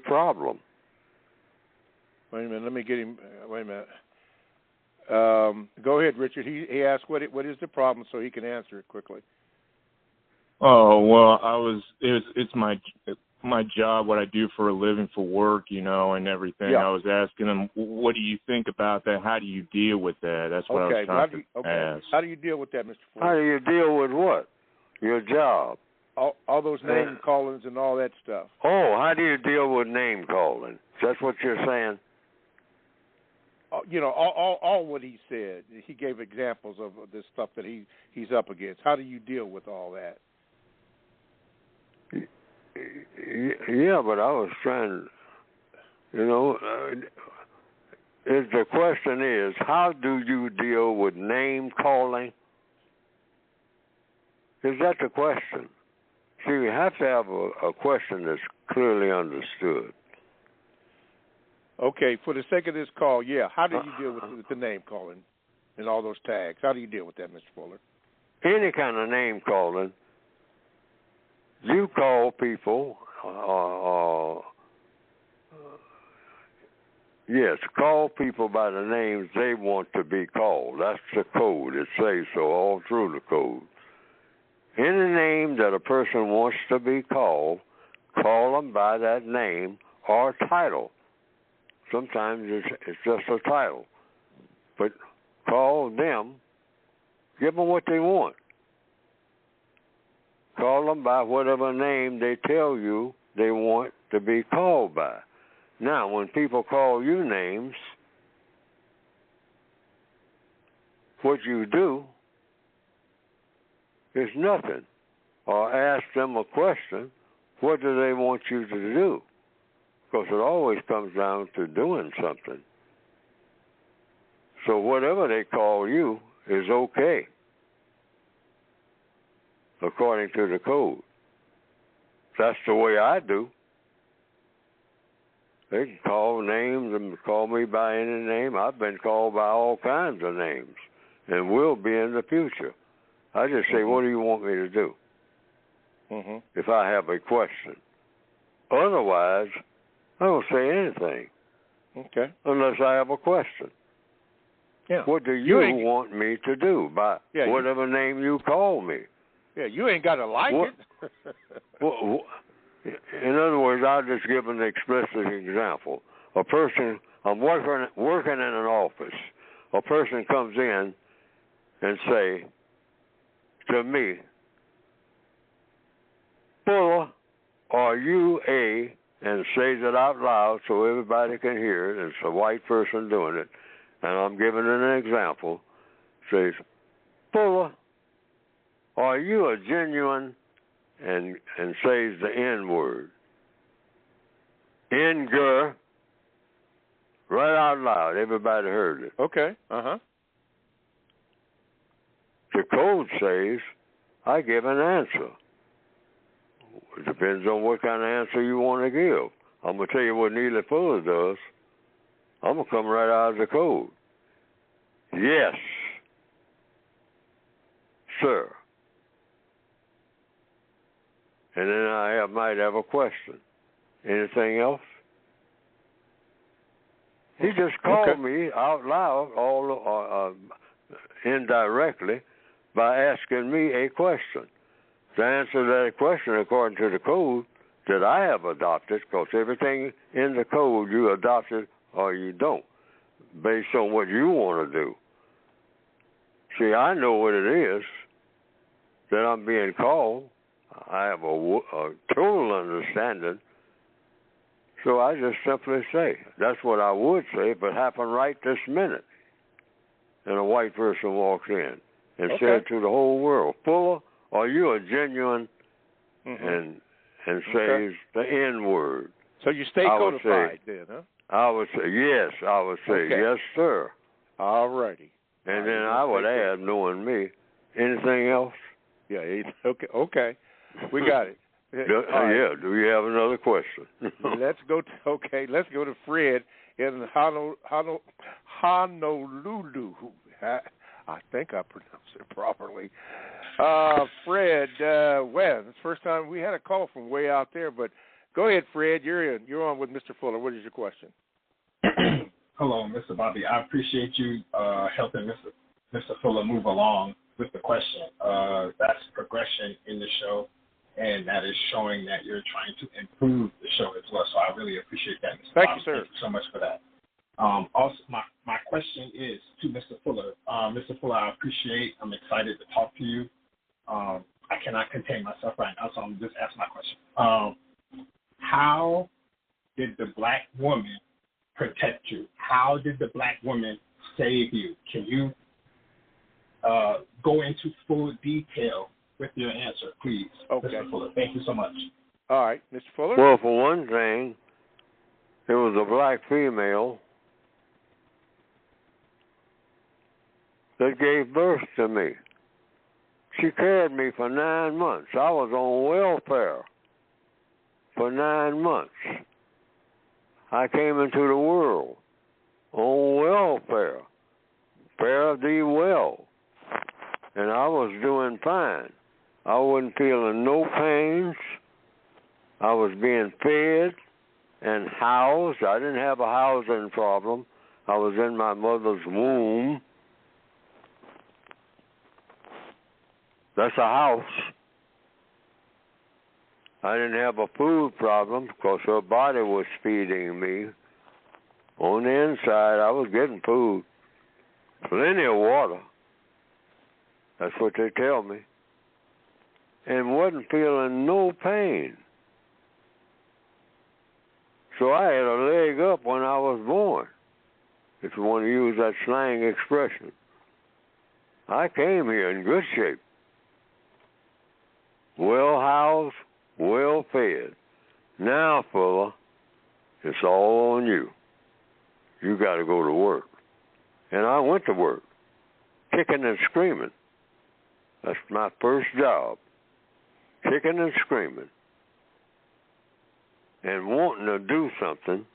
problem? Wait a minute, let me get him. Wait a minute. Go ahead, Richard. He asked what is the problem, so he can answer it quickly. Oh well, it's my job, what I do for a living, for work, and everything. Yeah. I was asking him, what do you think about that? How do you deal with that? That's what I was trying to ask. How do you deal with that, Mr. Fuller? How do you deal with what? Your job. All those name callings and all that stuff. Oh, how do you deal with name calling? That's what you're saying? All what he said. He gave examples of the stuff that he's up against. How do you deal with all that? Yeah, but I was trying, the question is, how do you deal with name calling? Is that the question? See, you have to have a question that's clearly understood. Okay, for the sake of this call, how do you deal with the name calling and all those tags? How do you deal with that, Mr. Fuller? Any kind of name calling, you call people, call people by the names they want to be called. That's the code. It says so all through the code. Any name that a person wants to be called, call them by that name or title. Sometimes it's just a title. But call them, give them what they want. Call them by whatever name they tell you they want to be called by. Now, when people call you names, what you do is nothing. Or ask them a question, what do they want you to do? Because it always comes down to doing something. So whatever they call you is okay, according to the code. That's the way I do. They can call names and call me by any name. I've been called by all kinds of names and will be in the future. I just say, what do you want me to do? If I have a question. Otherwise, I don't say anything. Okay. Unless I have a question. Yeah. What do you want me to do by whatever name you call me? Yeah, you ain't got to like it. In other words, I'll just give an explicit example. A person, I'm working in an office. A person comes in and say to me, Fuller, are you a, and says it out loud so everybody can hear it. It's a white person doing it. And I'm giving an example. Says, Fuller, are you a genuine, and says the N word. N-ger, right out loud. Everybody heard it. Okay. The code says I give an answer. It depends on what kind of answer you want to give. I'm going to tell you what Neely Fuller does. I'm going to come right out of the code. Yes, sir. And then I might have a question. Anything else? He just called me out loud, all indirectly, by asking me a question. To answer that question according to the code that I have adopted, because everything in the code you adopted or you don't, based on what you want to do. See, I know what it is that I'm being called. I have a total understanding. So I just simply say, that's what I would say if it happened right this minute. And a white person walks in and said to the whole world, Fuller, are you a genuine, and says the N-word. So you stay codified then, huh? I would say, yes. I would say, yes, sir. All righty. And then I would add, knowing me, anything else? Yeah, okay. We got it. Do you have another question? Let's go to Fred in Honolulu. I think I pronounced it properly. Fred, it's the first time we had a call from way out there, but go ahead, Fred. You're on with Mr. Fuller. What is your question? Hello, Mr. Bobby. I appreciate you helping Mr. Fuller move along with the question. That's progression in the show, and that is showing that you're trying to improve the show as well. So I really appreciate that, Mr. Thank Bobby. you, sir. Thank you so much for that. Also, my question is to Mr. Fuller. Mr. Fuller, I'm excited to talk to you. I cannot contain myself right now, so I'm just asking my question. How did the black woman protect you? How did the black woman save you? Can you go into full detail with your answer, please, Mr. Fuller? Thank you so much. All right, Mr. Fuller? Well, for one thing, there was a black female that gave birth to me. She carried me for 9 months. I was on welfare for 9 months. I came into the world on welfare, fare thee well, and I was doing fine. I wasn't feeling no pains. I was being fed and housed. I didn't have a housing problem. I was in my mother's womb. That's a house. I didn't have a food problem because her body was feeding me. On the inside, I was getting food. Plenty of water. That's what they tell me. And wasn't feeling no pain. So I had a leg up when I was born, if you want to use that slang expression. I came here in good shape. Well housed, well fed. Now, Fuller, it's all on you. You got to go to work. And I went to work, kicking and screaming. That's my first job, kicking and screaming. And wanting to do something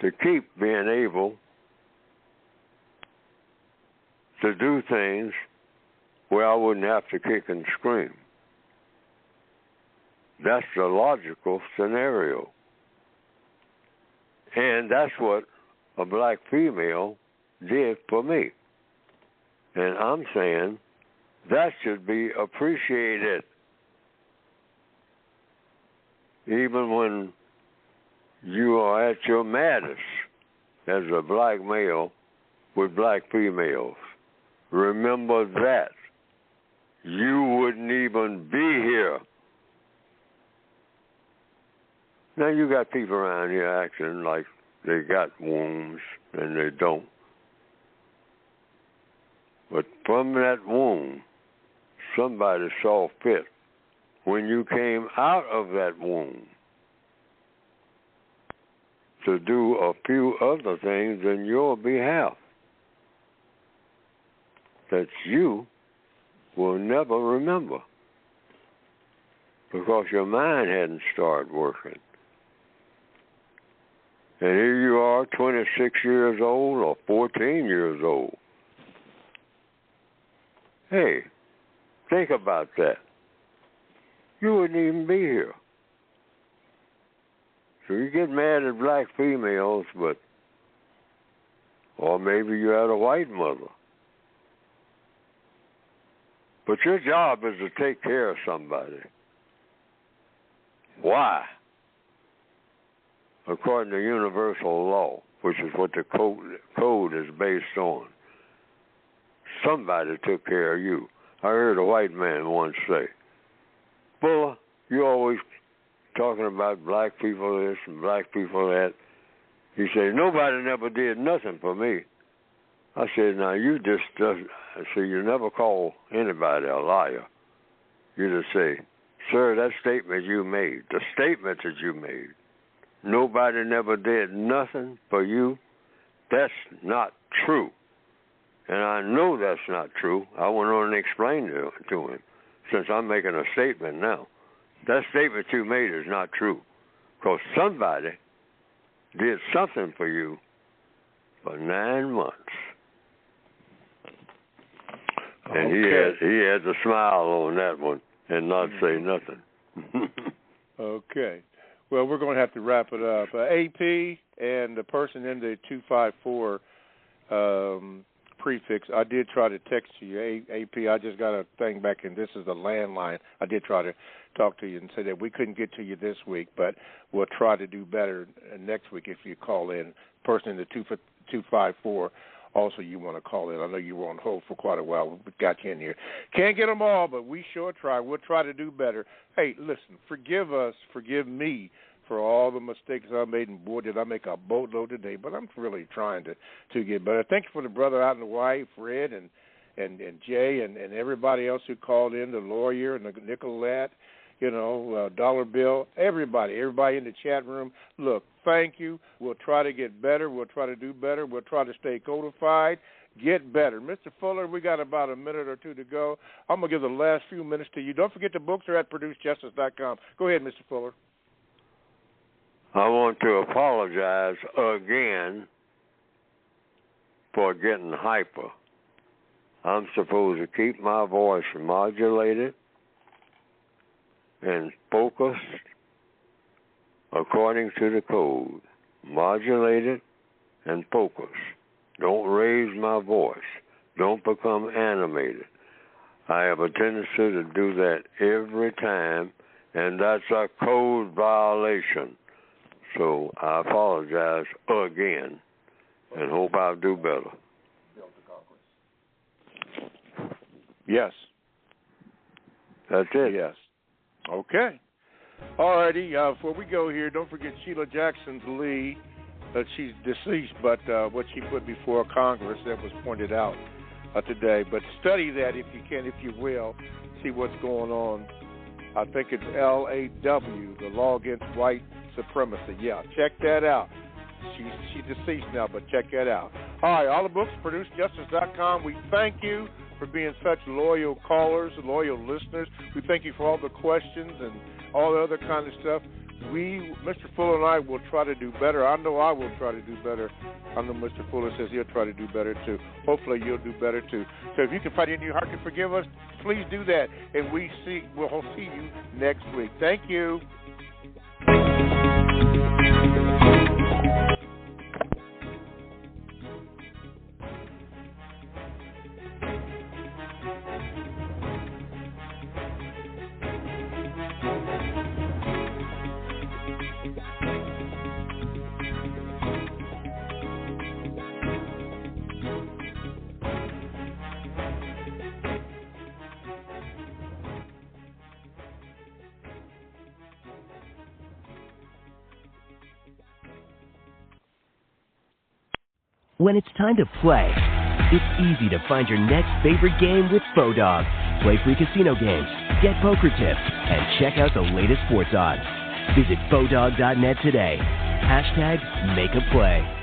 to keep being able to do things where I wouldn't have to kick and scream. That's the logical scenario. And that's what a black female did for me. And I'm saying that should be appreciated. Even when you are at your maddest as a black male with black females, remember that. You wouldn't even be here. Now you got people around here acting like they got wounds and they don't. But from that wound, somebody saw fit when you came out of that wound to do a few other things in your behalf that you will never remember because your mind hadn't started working. And here you are, 26 years old or 14 years old. Hey, think about that. You wouldn't even be here. So you get mad at black females, or maybe you had a white mother. But your job is to take care of somebody. Why? According to universal law, which is what the code is based on. Somebody took care of you. I heard a white man once say, Bulla, you're always talking about black people this and black people that. He said, nobody never did nothing for me. I said, now you just, you never call anybody a liar. You just say, sir, that statement you made, the statement that you made, nobody never did nothing for you, that's not true. And I know that's not true. I went on and explained to him, since I'm making a statement now. That statement you made is not true, because somebody did something for you for 9 months. And okay. he had to smile on that one and not say nothing. Okay. Well, we're going to have to wrap it up. AP and the person in the 254 prefix, I did try to text you. AP, I just got a thing back, and this is a landline. I did try to talk to you and say that we couldn't get to you this week, but we'll try to do better next week if you call in. Person in the 254, also you want to call in. I know you were on hold for quite a while. We got you in here. Can't get them all, but we sure try. We'll try to do better. Hey, listen, forgive us, forgive me for all the mistakes I made, and boy, did I make a boatload today, but I'm really trying to get better. Thank you for the brother out in Hawaii, Fred, and Jay, and everybody else who called in, the lawyer and the Nicolette, Dollar Bill, everybody in the chat room. Look, thank you. We'll try to get better. We'll try to do better. We'll try to stay codified, get better. Mr. Fuller, we got about a minute or two to go. I'm going to give the last few minutes to you. Don't forget the books are at ProduceJustice.com. Go ahead, Mr. Fuller. I want to apologize again for getting hyper. I'm supposed to keep my voice modulated and focused according to the code. Modulated and focused. Don't raise my voice. Don't become animated. I have a tendency to do that every time, and that's a code violation. So I apologize again and hope I'll do better. Yes. That's it. Yes. Okay. All righty. Before we go here, don't forget Sheila Jackson's Lee. She's deceased, but what she put before Congress that was pointed out today. But study that if you can, if you will, see what's going on. I think it's LAW, the Law Against White Supremacy. Yeah, check that out. She's deceased now, but check that out. All right, all the books, ProduceJustice.com. We thank you for being such loyal callers, loyal listeners. We thank you for all the questions and all the other kind of stuff. Mr. Fuller and I will try to do better. I know I will try to do better. I know Mr. Fuller says he'll try to do better too. Hopefully you'll do better too. So if you can find it in your heart to forgive us, please do that. And we'll see you next week. Thank you. When it's time to play, it's easy to find your next favorite game with Bodog. Play free casino games, get poker tips, and check out the latest sports odds. Visit Bodog.net today. #MakeAPlay.